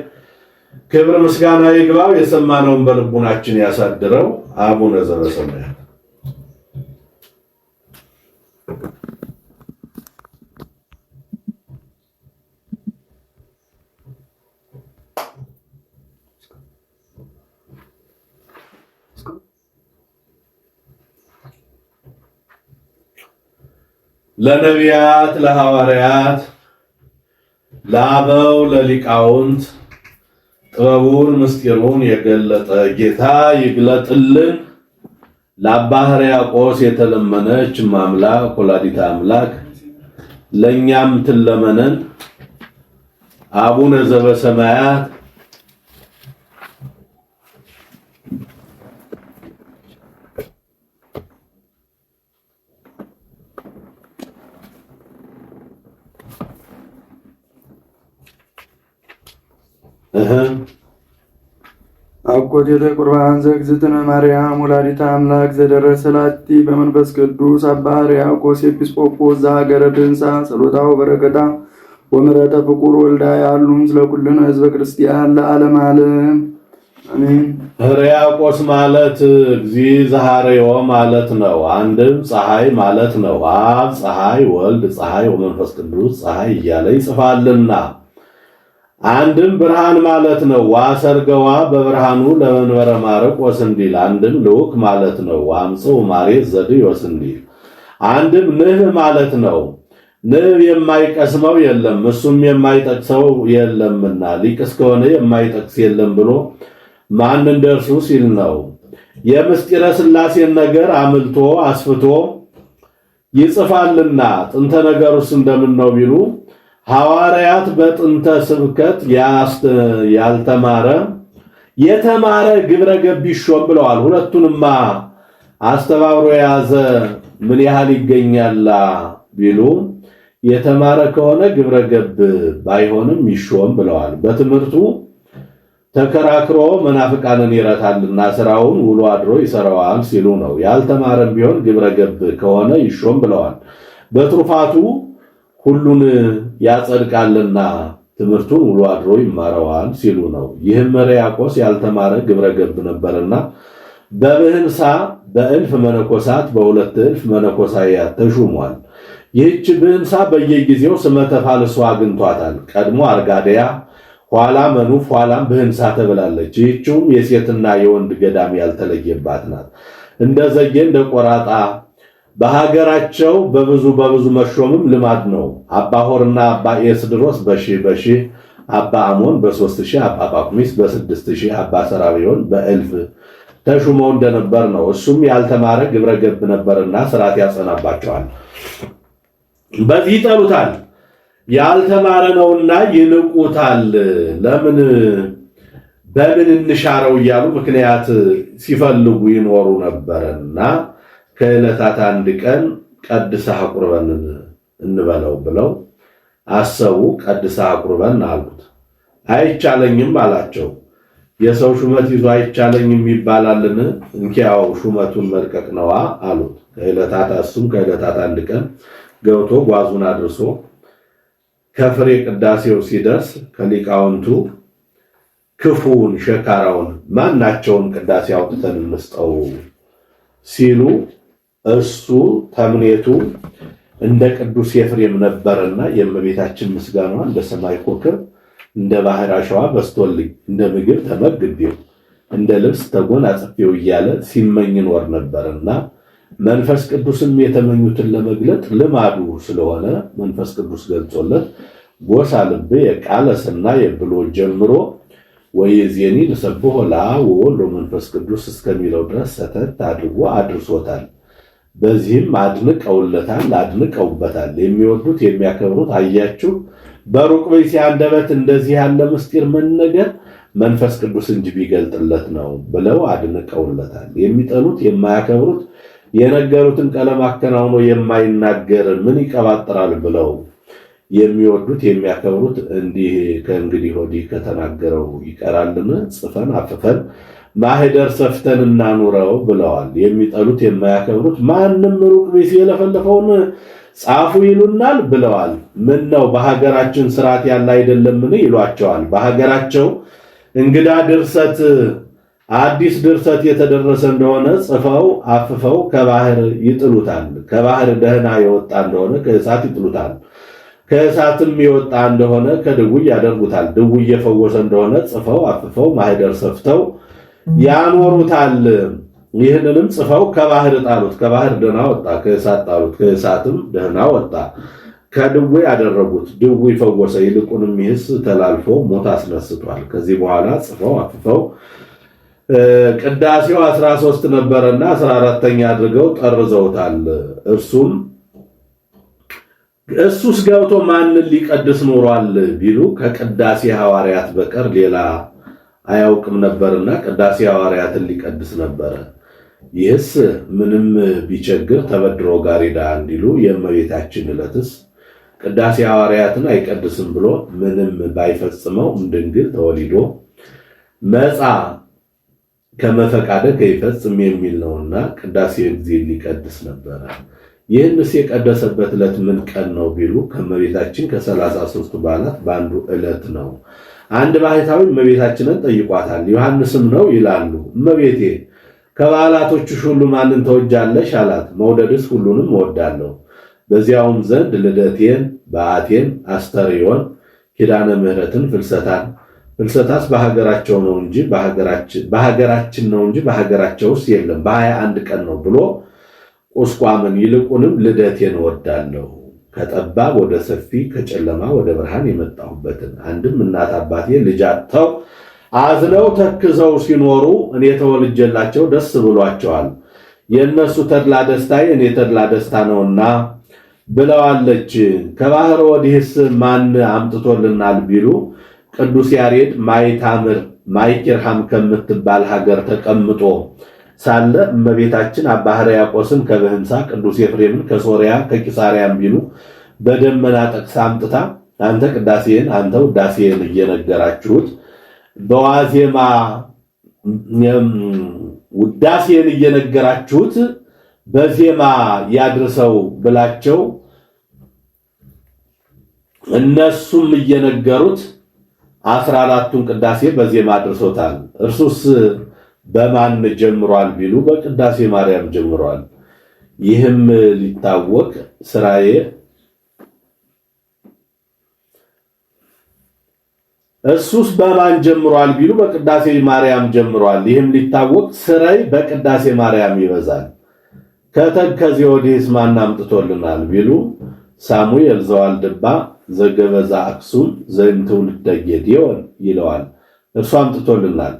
ክብር ምስጋና ይግባው። የሰማነውን በልቡናችን ያሳድረው። አቡነ ዘበሰማያት ለነቢያት ለሐዋርያት ለአበው ለሊቃውንት ጥበቡን ምስጢሩን የገለጠ ጌታ ይግለጥልን። ለአባ ሕርያቆስ የተለመነች ማምላክ ወላዲተ አምላክ ለእኛም ትለመነን። አቡነ ዘበሰማያት አኮቴተ ቁርባን ዘእግዝእትነ ማርያም ወላዲተ አምላክ ዘደረሰ ላቲ በመንፈስ ቅዱስ አባ ሕርያቆስ ኤጲስቆጶስ ዘሀገረ ብንሳ ጸሎታው በረከታ ወምሕረተ ፍቁር ወልዳ ያሉ ምስለ ኩልነ ሕዝበ ክርስቲያን ለዓለም ዓለም አሜን። ሕርያቆስ ማለት እግዚእ ዘሐረዮ ማለት ነው። አንድም ፀሐይ ማለት ነው። አብ ፀሐይ፣ ወልድ ፀሐይ፣ ወመንፈስ ቅዱስ ፀሐይ እያለ ይጽፋልና አንድም ብርሃን ማለት ነው። ዋሰርገዋ በብርሃኑ ለመንበረ ማርቆስ እንዲል። አንድም ልዑክ ማለት ነው። ዋምጽኡ ማሬት ዘድዮስ እንዲል። አንድም ንህ ማለት ነው። ንብ የማይቀስመው የለም እሱም የማይጠቅሰው የለምና ሊቅ እስከሆነ የማይጠቅስ የለም ብሎ ማን እንደርሱ ሲል ነው። የምስጢረ ሥላሴን ነገር አምልቶ አስፍቶ ይጽፋልና ጥንተ ነገሩስ እንደምን ነው ቢሉ ሐዋርያት በጥንተ ስብከት ያልተማረ የተማረ ግብረ ገብ ይሾም ብለዋል። ሁለቱንማ አስተባብሮ የያዘ ምን ያህል ይገኛላ ቢሉ የተማረ ከሆነ ግብረ ገብ ባይሆንም ይሾም ብለዋል። በትምህርቱ ተከራክሮ መናፍቃንን ይረታልና ስራውን ውሎ አድሮ ይሰራዋል ሲሉ ነው። ያልተማረም ቢሆን ግብረ ገብ ከሆነ ይሾም ብለዋል። በትሩፋቱ ሁሉን ያጸድቃልና ትምህርቱን ውሎ አድሮ ይማረዋል ሲሉ ነው። ይህም ሕርያቆስ ያልተማረ ግብረ ገብ ነበርና በብህንሳ በእልፍ መነኮሳት በሁለት እልፍ መነኮሳያት ተሹሟል። ይህች ብህንሳ በየጊዜው ስመ ተፋልሶ አግኝቷታል። ቀድሞ አርጋዴያ፣ ኋላ መኑፍ፣ ኋላም ብህንሳ ተብላለች። ይህችውም የሴትና የወንድ ገዳም ያልተለየባት ናት። እንደ ዘጌ እንደ ቆራጣ በሀገራቸው በብዙ መሾምም ልማድ ነው። አባ ሆርና አባ ኤስድሮስ በሺህ አባ አሞን በ3000 አባ ጳኩሚስ በ6000 አባ ሰራቢዮን በ1000 ተሹመው እንደነበር ነው። እሱም ያልተማረ ግብረ ገብ ነበርና ስርዓት ያጸናባቸዋል። በዚህ ይጠሉታል። ያልተማረ ነውና ይንቁታል። ለምን በምን እንሻረው እያሉ ምክንያት ሲፈልጉ ይኖሩ ነበርና ከዕለታት አንድ ቀን ቀድሰህ አቁርበን እንበለው ብለው አሰቡ። ቀድሰህ አቁርበን አሉት። አይቻለኝም አላቸው። የሰው ሹመት ይዞ አይቻለኝም ይባላልን? እንኪያው ሹመቱን መልቀቅ ነዋ አሉት። ከዕለታት አንድ ቀን ገብቶ ጓዙን አድርሶ ከፍሬ ቅዳሴው ሲደርስ ከሊቃውንቱ ክፉውን ሸካራውን ማናቸውን ቅዳሴ አውጥተን እንስጠው ሲሉ እሱ ተምኔቱ እንደ ቅዱስ ኤፍሬም ነበርና የእመቤታችን ምስጋናዋ እንደ ሰማይ ኮከብ እንደ ባህር አሸዋ በስቶልኝ እንደ ምግብ ተመግቤው እንደ ልብስ ተጎናጽፌው እያለ ሲመኝ ኖር ነበርና መንፈስ ቅዱስም የተመኙትን ለመግለጥ ልማዱ ስለሆነ መንፈስ ቅዱስ ገልጾለት ጎሳ ልቤ የቃለ ሰናየ ብሎ ጀምሮ ወይዜኒ ንሰብሖ ለአብ ወወልድ ወመንፈስ ቅዱስ እስከሚለው ድረስ ሰተት አድርጎ አድርሶታል። በዚህም አድንቀውበታል። የሚወዱት የሚያከብሩት አያችሁ በሩቅ ብእሲ አንደበት እንደዚህ ያለ ምስጢር መነገር መንፈስ ቅዱስ እንጂ ቢገልጥለት ነው ብለው አድንቀውለታል። የሚጠሉት የማያከብሩት የነገሩትን ቀለም አከናውኖ የማይናገር ምን ይቀባጥራል ብለው የሚወዱት የሚያከብሩት እንዲህ ከእንግዲህ ወዲህ ከተናገረው ይቀራልን? ጽፈን አፍፈን ማህደር ሰፍተን እናኑረው ብለዋል። የሚጠሉት የማያከብሩት ማንም ሩቅ ብእሲ የለፈለፈውን ጻፉ ይሉናል ብለዋል። ምን ነው በሀገራችን ስርዓት ያለ አይደለምን ይሏቸዋል። በሀገራቸው እንግዳ ድርሰት አዲስ ድርሰት የተደረሰ እንደሆነ ጽፈው አፍፈው ከባህር ይጥሉታል። ከባህር ደህና የወጣ እንደሆነ ከእሳት ይጥሉታል። ከእሳትም የወጣ እንደሆነ ከድውይ ያደርጉታል። ድውይ የፈወሰ እንደሆነ ጽፈው አፍፈው ማህደር ሰፍተው ያኖሩታል። ይህንንም ጽፈው ከባህር ጣሉት። ከባህር ደህና ወጣ፣ ከእሳት ጣሉት። ከእሳትም ደህና ወጣ። ከድውይ ያደረጉት፣ ድውይ ፈወሰ። ይልቁንም ይህስ ተላልፎ ሞት አስነስቷል። ከዚህ በኋላ ጽፈው አፍፈው ቅዳሴው 13 ነበረና 14ኛ አድርገው ጠርዘውታል። እሱስ ገብቶ ማንን ሊቀድስ ኖሯል ቢሉ ከቅዳሴ ሐዋርያት በቀር ሌላ አያውቅም ነበርና ቅዳሴ ሐዋርያትን ሊቀድስ ነበረ። ይህስ ምንም ቢቸግር ተበድሮ ጋሪዳ እንዲሉ የእመቤታችን ዕለትስ ቅዳሴ ሐዋርያትን አይቀድስም ብሎ ምንም ባይፈጽመው ድንግል ተወሊዶ መጻ ከመፈቃደ ከይፈጽም የሚል ነውና ቅዳሴ ጊዜ ሊቀድስ ነበረ። ይህንስ የቀደሰበት ዕለት ምን ቀን ነው ቢሉ ከእመቤታችን ከ33 በዓላት በአንዱ ዕለት ነው። አንድ ባህታዊ እመቤታችንን ጠይቋታል። ዮሐንስም ነው ይላሉ። እመቤቴ ከበዓላቶችሽ ሁሉ ማንን ተወጃለሽ አላት። መውደድስ ሁሉንም እወዳለሁ፣ በዚያውም ዘንድ ልደቴን፣ በዓቴን፣ አስተርዮን፣ ኪዳነ ምሕረትን፣ ፍልሰታን። ፍልሰታስ በሀገራቸው ነው እንጂ በሀገራችን ነው እንጂ በሀገራቸውስ የለም፣ በ21 ቀን ነው ብሎ ቁስቋምን። ይልቁንም ልደቴን እወዳለሁ፣ ከጠባብ ወደ ሰፊ ከጨለማ ወደ ብርሃን የመጣሁበትን። አንድም እናት አባቴ ልጅ አጥተው አዝነው ተክዘው ሲኖሩ እኔ ተወልጄላቸው ደስ ብሏቸዋል። የእነሱ ተድላ ደስታዬ እኔ ተድላ ደስታ ነውና ብለዋለች። ከባህር ወዲህስ ማን አምጥቶልናል ቢሉ ቅዱስ ያሬድ ማይታምር ማይኪርሃም ከምትባል ሀገር ተቀምጦ ሳለ እመቤታችን አባ ሕርያቆስን ከብህንሳ ቅዱስ ኤፍሬምን ከሶርያ ከቂሳርያም ቢሉ በደመና ጠቅሳ አምጥታ አንተ ቅዳሴን አንተ ውዳሴን እየነገራችሁት በዋዜማ ውዳሴን እየነገራችሁት በዜማ ያድርሰው ብላቸው እነሱም እየነገሩት 14ቱን ቅዳሴ በዜማ አድርሶታል። እርሱስ በማን ጀምሯል ቢሉ በቅዳሴ ማርያም ጀምሯል። ይህም ሊታወቅ ስራዬ እሱስ በማን ጀምሯል ቢሉ በቅዳሴ ማርያም ጀምሯል። ይህም ሊታወቅ ስራይ በቅዳሴ ማርያም ይበዛል። ከተከዜ ወዲህስ ማን አምጥቶልናል ቢሉ ሳሙኤል ዘዋልድባ ዘገበዛ አክሱም ዘእንትውልደ ጌዴዎን ይለዋል። እርሱ አምጥቶልናል።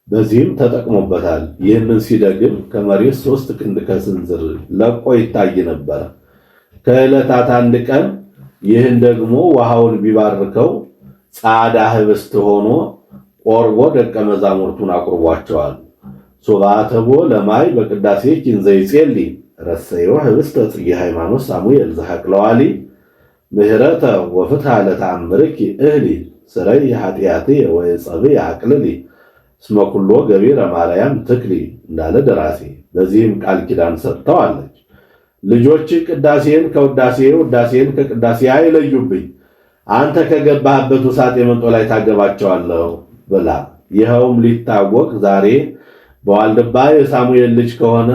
በዚህም ተጠቅሞበታል። ይህንን ሲደግም ከመሬት 3 ክንድ ከስንዝር ለቆ ይታይ ነበር። ከዕለታት አንድ ቀን ይህን ደግሞ ውሃውን ቢባርከው ጻዳ ህብስት ሆኖ ቆርቦ ደቀ መዛሙርቱን አቁርቧቸዋል። ሶባተቦ ለማይ በቅዳሴ ኪንዘይጼሊ ረሰዮ ህብስተ ጽጌ ሃይማኖት ሳሙኤል ዘሐቅለዋሊ ምህረተ ወፍትሐ ለተአምርኪ እህሊ ስረይ ኃጢአቴ ወየጸብእ አቅልሊ እስመ ኩሎ ገቢረ ማርያም ትክሊ እንዳለ ደራሲ። በዚህም ቃል ኪዳን ሰጥተዋለች። ልጆች ቅዳሴን ከውዳሴ ውዳሴን ከቅዳሴ አይለዩብኝ፣ አንተ ከገባህበት ውሳጤ መንጦ ላይ ታገባቸዋለሁ ብላ። ይኸውም ሊታወቅ ዛሬ በዋልድባ የሳሙኤል ልጅ ከሆነ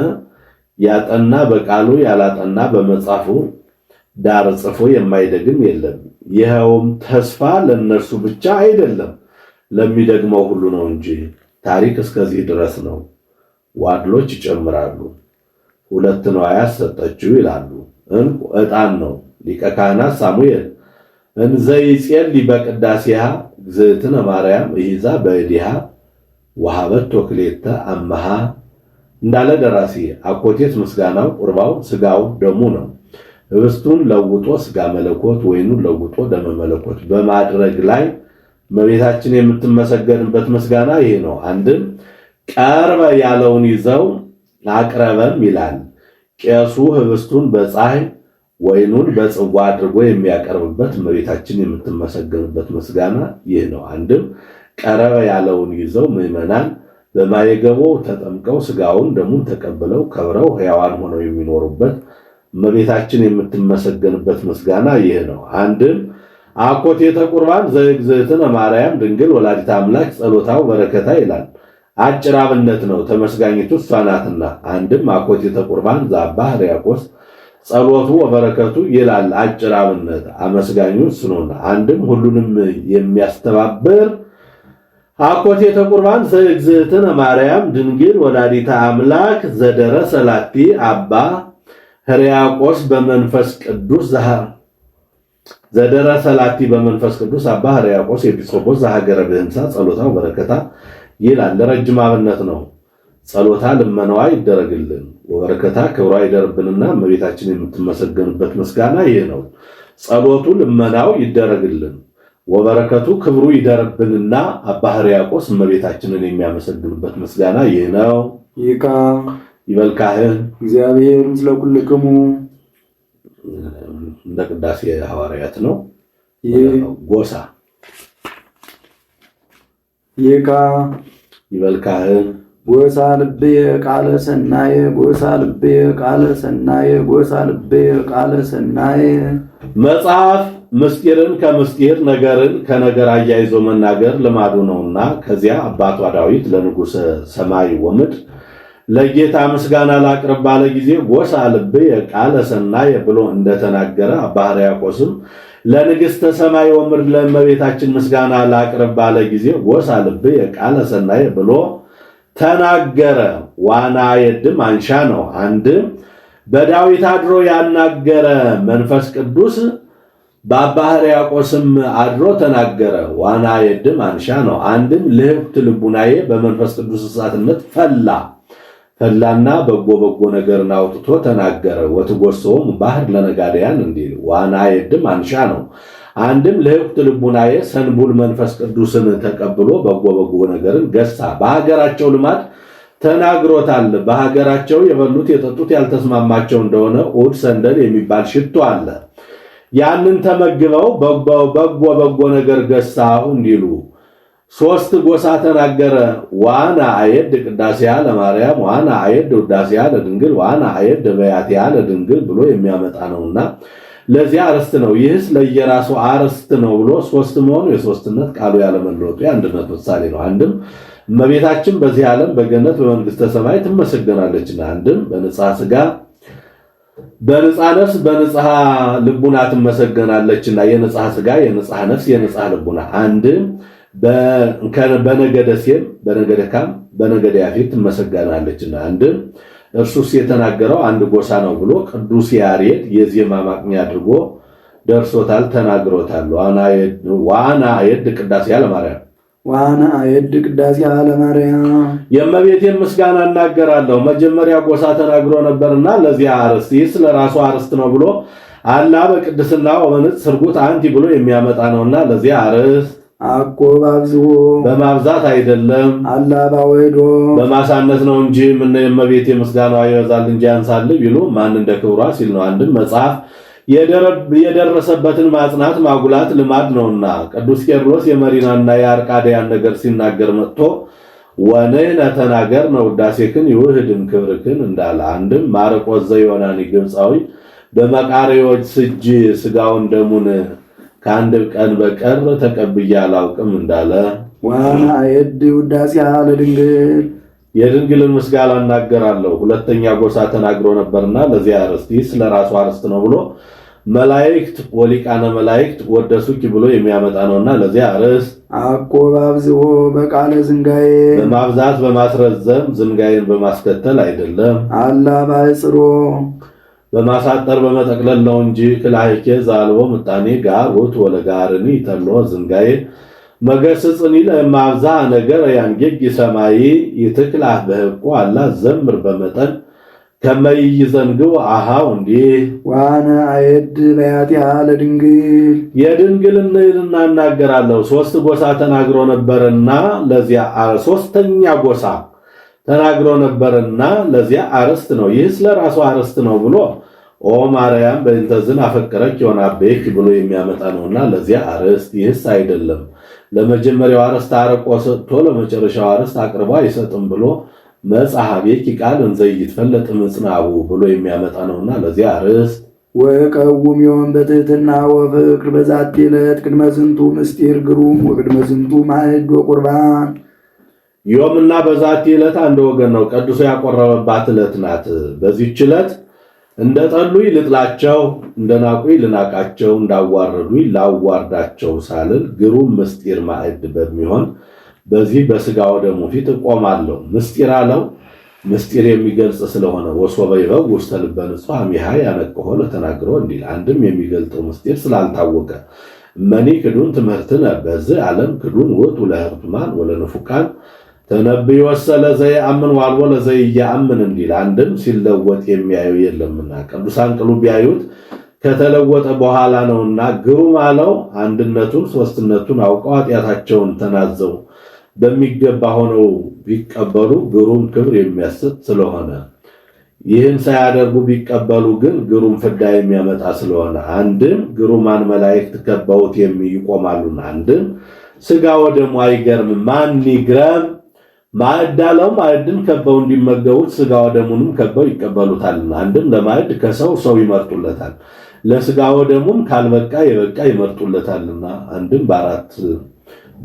ያጠና በቃሉ ያላጠና በመጻፉ ዳር ጽፎ የማይደግም የለም። ይኸውም ተስፋ ለነርሱ ብቻ አይደለም ለሚደግመው ሁሉ ነው እንጂ። ታሪክ እስከዚህ ድረስ ነው። ዋድሎች ይጨምራሉ። 2 ንዋያት ሰጠችው ይላሉ። እንቁ ዕጣን ነው። ሊቀ ካህናት ሳሙኤል እንዘይጼሊ በቅዳሴሃ እግዝእትነ ማርያም እይዛ በእዲሃ ወሃበቶ ክሌተ አመሃ እንዳለ ደራሲ። አኮቴት ምስጋናው ቁርባው ስጋው ደሙ ነው። ህብስቱን ለውጦ ስጋ መለኮት፣ ወይኑን ለውጦ ደመ መለኮት በማድረግ ላይ እመቤታችን የምትመሰገንበት ምስጋና ይሄ ነው። አንድም ቀርበ ያለውን ይዘው አቅረበም ይላል። ቄሱ ህብስቱን በፀሐይ ወይኑን በጽዋ አድርጎ የሚያቀርብበት እመቤታችን የምትመሰገንበት ምስጋና ይህ ነው። አንድም ቀረበ ያለውን ይዘው ምዕመናን በማየገቦ ተጠምቀው ስጋውን ደሙን ተቀብለው ከብረው ሕያዋን ሆነው የሚኖሩበት እመቤታችን የምትመሰገንበት ምስጋና ይህ ነው። አንድም አኮቴተ ቁርባን ዘእግዝእትነ ማርያም ድንግል ወላዲተ አምላክ ጸሎታው በረከታ ይላል። አጭር አብነት ነው፣ ተመስጋኝቱ እሷ ናትና። አንድም አኮቴተ ቁርባን ዘአባ ሕርያቆስ ጸሎቱ ወበረከቱ ይላል። አጭር አብነት አመስጋኙ እሱ ነውና። አንድም ሁሉንም የሚያስተባብር አኮቴተ ቁርባን ዘእግዝእትነ ማርያም ድንግል ወላዲተ አምላክ ዘደረሰ ላቲ አባ ሕርያቆስ በመንፈስ ቅዱስ ዘደረሰ ላቲ በመንፈስ ቅዱስ አባ ሕርያቆስ ኤጲስቆጶስ ዘሀገረ ብህንሳ ጸሎታው በረከታ ይላል። ለረጅም አብነት ነው። ጸሎታ ልመናዋ ይደረግልን፣ ወበረከታ ክብሯ ይደርብንና እመቤታችን የምትመሰገንበት ምስጋና ይህ ነው። ጸሎቱ ልመናው ይደረግልን፣ ወበረከቱ ክብሩ ይደርብንና አባ ሕርያቆስ እመቤታችንን የሚያመሰግንበት ምስጋና ይህ ነው። ይካ ይበልካህን እግዚአብሔር ምስለ ኩልክሙ እንደ ቅዳሴ ሐዋርያት ነው። ጎሳ ይካ ይበልካህን ጎሳ ልብየ ቃለ ሰናየ ጎሳ ልብየ ቃለ ሰናየ ጎሳ ልብየ ቃለ ሰናየ። መጽሐፍ ምስጢርን ከምስጢር ነገርን ከነገር አያይዞ መናገር ልማዱ ነውና ከዚያ አባቷ ዳዊት ለንጉሠ ሰማይ ወምድር ለጌታ ምስጋና ላቅርብ ባለ ጊዜ ጎሳ ልብየ ቃለ ሰናየ ብሎ እንደተናገረ አባ ሕርያቆስም ለንግሥተ ሰማይ ወምድር ለእመቤታችን ምስጋና ላቅርብ ባለ ጊዜ ጎሳ ልብየ ቃለ ሰናየ ብሎ ተናገረ። ዋና የድም አንሻ ነው። አንድም በዳዊት አድሮ ያናገረ መንፈስ ቅዱስ በአባ ሕርያቆስም አድሮ ተናገረ። ዋና የድም አንሻ ነው። አንድም ልህብት ልቡናዬ በመንፈስ ቅዱስ እሳትነት ፈላና በጎ ነገርን አውጥቶ ተናገረ። ወትጎሶም ባህር ለነጋዴያን እንዲል ዋና የድም አንሻ ነው። አንድም ልህብት ልቡናዬ ሰንቡል መንፈስ ቅዱስን ተቀብሎ በጎ ነገርን ገሳ። በሀገራቸው ልማድ ተናግሮታል። በሀገራቸው የበሉት የጠጡት ያልተስማማቸው እንደሆነ ኡድ ሰንደል የሚባል ሽቶ አለ። ያንን ተመግበው በጎ ነገር ገሳሁ እንዲሉ 3 ጎሳ ተናገረ። ዋና አየድ ቅዳሴያ ለማርያም ዋና አየድ ውዳሴያ ለድንግል ዋና አየድ በያቲያ ለድንግል ብሎ የሚያመጣ ነውና ለዚያ አርስት ነው። ይህስ ለየራሱ አርስት ነው ብሎ ሶስት መሆኑ የሶስትነት ቃሉ ያለመለወጡ የአንድነት ምሳሌ ነው። አንድም እመቤታችን በዚህ ዓለም በገነት በመንግስተ ሰማይ ትመሰገናለችና፣ አንድም በንጽሐ ሥጋ በንጽሐ ነፍስ በንጽሐ ልቡና ትመሰገናለችና፣ የንጽሐ ሥጋ የንጽሐ ነፍስ የንጽሐ ልቡና። አንድም በነገደ ሴም በነገደ ካም በነገደ ያፌት ትመሰገናለችና፣ አንድም እርሱስ የተናገረው አንድ ጎሳ ነው ብሎ ቅዱስ ያሬድ የዜማ ማቅኛ አድርጎ ደርሶታል፣ ተናግሮታል። ዋና አየድ ቅዳሴ ለማርያም ዋና አየድ ቅዳሴ ለማርያም የእመቤቴን ምስጋና እናገራለሁ። መጀመሪያ ጎሳ ተናግሮ ነበርና ለዚያ አርስት ይህ ስለራሱ አርስት ነው ብሎ አላ በቅድስና ወበንጽ ስርጉት አንቲ ብሎ የሚያመጣ ነውና ለዚያ አርስት አኮ ባብዝዎ በማብዛት አይደለም አላ ባወዶ በማሳነስ ነው እንጂ ምን የእመቤቴ ምስጋናዋ ይበዛል እንጂ ያንሳል ቢሉ ማን እንደ ክብሯ ሲል ነው። አንድም መጽሐፍ የደረሰበትን ማጽናት ማጉላት ልማድ ነውና ቅዱስ ቄርሎስ የመሪናና የአርቃድያን ነገር ሲናገር መጥቶ ወነነ ተናገር ነው ውዳሴክን ይውህድም ክብርክን እንዳለ። አንድም ማርቆስ ዘዮናኒ ግብፃዊ በመቃሪዎች ስጅ ስጋውን ደሙን ከአንድ ቀን በቀር ተቀብዬ አላውቅም እንዳለ። ዋና አየድ ውዳሴ ለድንግል የድንግልን ምስጋና እናገራለሁ። ሁለተኛ ጎሳ ተናግሮ ነበርና ለዚያ አርስት ይህ ስለራሱ አርስት ነው ብሎ መላእክት ወሊቃነ መላእክት ወደሱኪ ብሎ የሚያመጣ ነውና ለዚያ አርስት አኮ ባብዝዎ በቃለ ዝንጋዬ በማብዛት በማስረዘም ዝንጋዬን በማስከተል አይደለም አላ ባይጽሮ በማሳጠር በመጠቅለል ነው እንጂ ክላይኬ ዛልቦ ምጣኔ ጋር ወት ወለጋርኒ ተሎ ዝንጋዬ መገስጽኒ ለማብዛ ነገር ያንጌግ ሰማይ ይትክላህ በህቁ አላ ዘምር በመጠን ከመይዘንገው አሃው እንዴ ዋና አየድ በያቲያ ለድንግል የድንግልን እናናገራለሁ። ሶስት ጎሳ ተናግሮ ነበርና ለዚያ ሶስተኛ ጎሳ ተናግሮ ነበርና ለዚያ አርስት ነው። ይህ ስለራሱ አርስት ነው ብሎ ኦ ማርያም በእንተዝን አፈቀረች ዮናቤክ ብሎ የሚያመጣ ነውና ለዚያ አርስት ይህስ አይደለም። ለመጀመሪያው አርስት አርቆ ሰጥቶ ለመጨረሻው አርስት አቅርቦ አይሰጥም ብሎ መጽሐቤክ ቃል እንዘይት ፈለጥ ምጽናቡ ብሎ የሚያመጣ ነውና ለዚያ አርስት ወቀውም ዮን በትህትና ወፍቅር በዛቲ ዕለት ቅድመ ዝንቱ ምስጢር ግሩም ወቅድመ ዝንቱ ማዕድ ወቁርባን ዮምና በዛቲ ዕለት አንድ ወገን ነው። ቅዱስ ያቆረበባት ዕለት ናት። በዚህች ዕለት እንደጠሉኝ ልጥላቸው እንደናቁኝ ልናቃቸው እንዳዋረዱኝ ላዋርዳቸው ሳልል ግሩም ምስጢር ማዕድ በሚሆን በዚህ በስጋው ደሙ ፊት እቆማለሁ። ምስጢር አለው ምስጢር የሚገልጽ ስለሆነ ወሶበ ይበው ውስተ ልበ ንጹሕ አሚሃ ያነቅሆ ለተናግሮ እንዲል። አንድም የሚገልጠው ምስጢር ስላልታወቀ መኒ ክዱን ትምህርትነ በዚህ ዓለም ክዱን ውእቱ ለሕርቱማን ወለንፉቃን ተነብዮ ወሰለ ዘየአምን ዋልቦ ለዘየአምን እንዲል። አንድም ሲለወጥ የሚያዩ የለምና ቅዱሳን ቅሉ ቢያዩት ከተለወጠ በኋላ ነውና ግሩም አለው። አንድነቱን ሶስትነቱን አውቀው ኃጢአታቸውን ተናዘው በሚገባ ሆነው ቢቀበሉ ግሩም ክብር የሚያሰጥ ስለሆነ ይህን ሳያደርጉ ቢቀበሉ ግን ግሩም ፍዳ የሚያመጣ ስለሆነ አንድም ግሩማን መላእክት ከበውት ይቆማሉና አንድም ስጋ ወደሙ አይገርም ማን ይግረም ማዕድ አለው። ማዕድን ከበው እንዲመገቡት ስጋ ወደሙንም ከበው ይቀበሉታልና አንድም ለማዕድ ከሰው ሰው ይመርጡለታል ለስጋ ወደሙም ካልበቃ የበቃ ይመርጡለታልና አንድም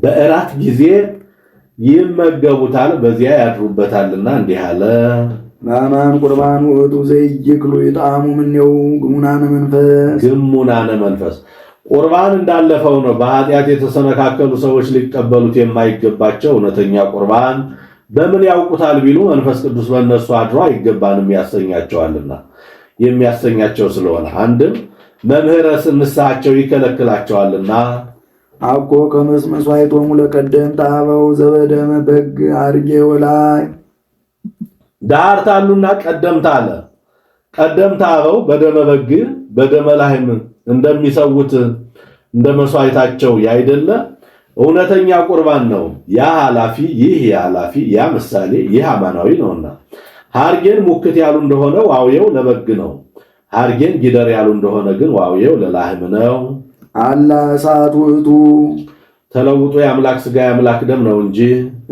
በእራት ጊዜ ይመገቡታል በዚያ ያድሩበታልና እንዲህ አለ። ማማን ቁርባን ወጡ ዘይክሉ ይጣሙ ምንየው ግሙናነ መንፈስ ቁርባን እንዳለፈው ነው። በኃጢአት የተሰነካከሉ ሰዎች ሊቀበሉት የማይገባቸው እውነተኛ ቁርባን በምን ያውቁታል ቢሉ መንፈስ ቅዱስ በእነሱ አድሮ አይገባንም ያሰኛቸዋልና የሚያሰኛቸው ስለሆነ አንድም መምህረ ንስሐቸው ይከለክላቸዋልና አኮ ከመስዋዕቶሙ ለቀደምት አበው ዘበደመ በግ አርጌ ወላይ ዳርታሉና ቀደምት አለ። ቀደምት አበው በደመ በግ በደመ ላህም እንደሚሰውት እንደ መስዋዕታቸው ያይደለ እውነተኛ ቁርባን ነው። ያ ኃላፊ ይህ ኃላፊ ያ ምሳሌ ይህ አማናዊ ነውና ሃርጌን ሙክት ያሉ እንደሆነ ዋውየው ለበግ ነው። ሃርጌን ጊደር ያሉ እንደሆነ ግን ዋውየው ለላህም ነው። አላ እሳት ውእቱ ተለውጦ የአምላክ ሥጋ የአምላክ ደም ነው እንጂ።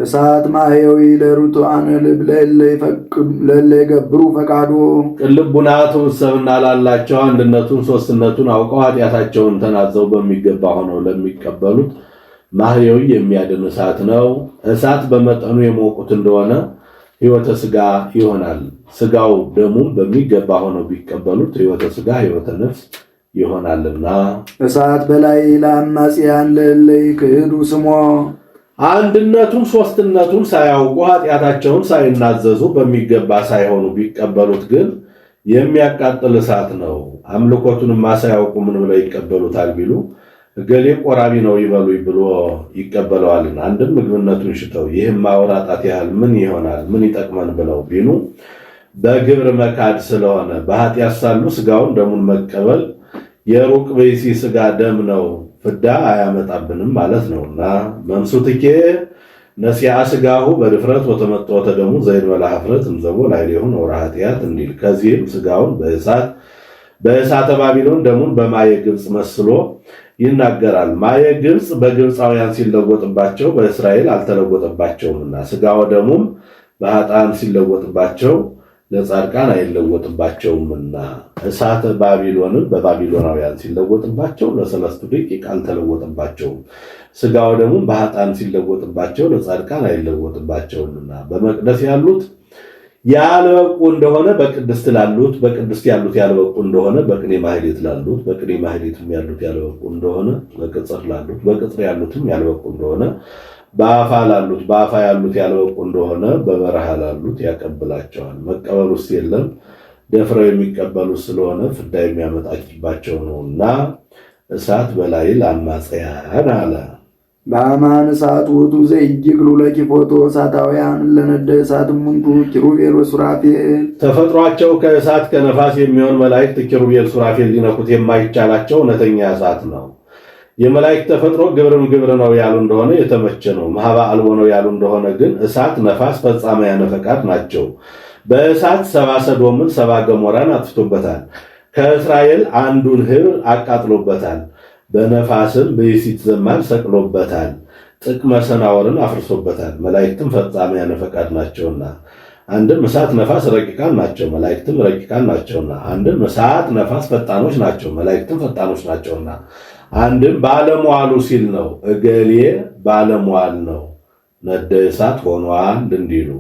እሳት ማህየዊ ለርቱዓነ ልብ ለእለ ይገብሩ ፈቃዶ ቅልቡና ትውሰብና ላላቸው አንድነቱን ሦስትነቱን አውቀው ኃጢአታቸውን ተናዘው በሚገባ ሆነው ለሚቀበሉት ማህየዊ የሚያድን እሳት ነው። እሳት በመጠኑ የሞቁት እንደሆነ ሕይወተ ሥጋ ይሆናል። ሥጋው ደሙም በሚገባ ሆነው ቢቀበሉት ሕይወተ ሥጋ ሕይወተ ነፍስ ይሆናልና። እሳት በላይ ለአማጽያን ለእለ ይክህዱ ስሞ አንድነቱን ሦስትነቱን ሳያውቁ ኃጢአታቸውን ሳይናዘዙ በሚገባ ሳይሆኑ ቢቀበሉት ግን የሚያቃጥል እሳት ነው። አምልኮቱንማ ሳያውቁ ምን ብለው ይቀበሉታል ቢሉ እገሌ ቆራቢ ነው ይበሉ ብሎ ይቀበለዋልና። አንድም ምግብነቱን ሽተው ይህም ማውራጣት ያህል ምን ይሆናል ምን ይጠቅመን ብለው ቢሉ በግብር መካድ ስለሆነ በኃጢአት ሳሉ ሥጋውን ደሙን መቀበል የሩቅ ብእሲ ሥጋ ደም ነው፣ ፍዳ አያመጣብንም ማለት ነውና። መንሱትኬ ነሲያ ሥጋሁ በድፍረት ወተመጥወተ ደሙ ዘይንበላ ኀፍረት እምዘቦ ላዕሌሁ ነውረ ኃጢአት እንዲል። ከዚህም ሥጋውን በእሳተ ባቢሎን ደሙን በማየ ግብፅ መስሎ ይናገራል። ማየ ግብፅ በግብፃውያን ሲለወጥባቸው በእስራኤል አልተለወጠባቸውምና ሥጋው ደሙም በኃጥአን ሲለወጥባቸው ለጻድቃን አይለወጥባቸውምና። እሳተ ባቢሎንም በባቢሎናውያን ሲለወጥባቸው ለሰለስቱ ደቂቅ አልተለወጥባቸውም። ሥጋው ደሙም በኃጥአን ሲለወጥባቸው ለጻድቃን አይለወጥባቸውምና። በመቅደስ ያሉት ያልበቁ እንደሆነ በቅድስት ላሉት፣ በቅድስት ያሉት ያልበቁ እንደሆነ በቅኔ ማህሌት ላሉት፣ በቅኔ ማህሌትም ያሉት ያልበቁ እንደሆነ በቅጽር ላሉት፣ በቅጽር ያሉትም ያልበቁ እንደሆነ በአፋ ላሉት፣ በአፋ ያሉት ያልበቁ እንደሆነ በበረሃ ላሉት ያቀብላቸዋል። መቀበል ውስጥ የለም ደፍረው የሚቀበሉት ስለሆነ ፍዳ የሚያመጣባቸው ነውና። እሳት በላይ ለአማጽያን አለ። በአማን እሳት ውእቱ ዘይግሉ ለኪፎቶ እሳታውያን ለነደ እሳት እሙንቱ ኪሩቤል ወሱራፌል። ተፈጥሯቸው ከእሳት ከነፋስ የሚሆን መላእክት ኪሩቤል ሱራፌል ሊነኩት የማይቻላቸው እውነተኛ እሳት ነው። የመላእክት ተፈጥሮ ግብርም ግብር ነው ያሉ እንደሆነ የተመቸ ነው። ማህባ አልቦ ነው ያሉ እንደሆነ ግን እሳት ነፋስ ፈጻመያነ ፈቃድ ናቸው። በእሳት ሰባ ሰዶምን ሰባ ገሞራን አጥፍቶበታል። ከእስራኤል አንዱን ህብር አቃጥሎበታል። በነፋስም ብእሲት ዘማን ሰቅሎበታል። ጥቅመ ሰናወርን አፍርሶበታል። መላእክትም ፈጻመያነ ፈቃድ ናቸውና። አንድም እሳት ነፋስ ረቂቃን ናቸው፣ መላእክትም ረቂቃን ናቸውና። አንድም እሳት ነፋስ ፈጣኖች ናቸው፣ መላእክትም ፈጣኖች ናቸውና። አንድም ባለሟሉ ሲል ነው። እገሌ ባለሟል ነው ነደ እሳት ሆኗል እንዲሉ።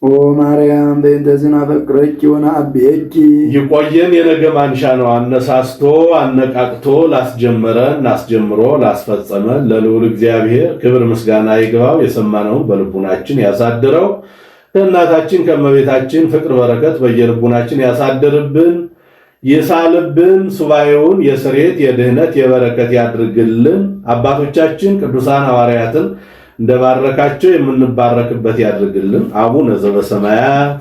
ኦ ማርያም በእንተ ዝናፈቅረኪ ወነአብየኪ። ይቆየን የነገ ማንሻ ነው። አነሳስቶ አነቃቅቶ ላስጀመረን አስጀምሮ ላስፈጸመን ለልዑል እግዚአብሔር ክብር ምስጋና ይግባው። የሰማነውን በልቡናችን ያሳድረው። ከእናታችን ከእመቤታችን ፍቅር በረከት በየልቡናችን ያሳድርብን ይሳልብን። ሱባኤውን የስሬት የድህነት የበረከት ያድርግልን። አባቶቻችን ቅዱሳን ሐዋርያትን እንደባረካቸው የምንባረክበት ያድርግልን። አቡነ ዘበሰማያት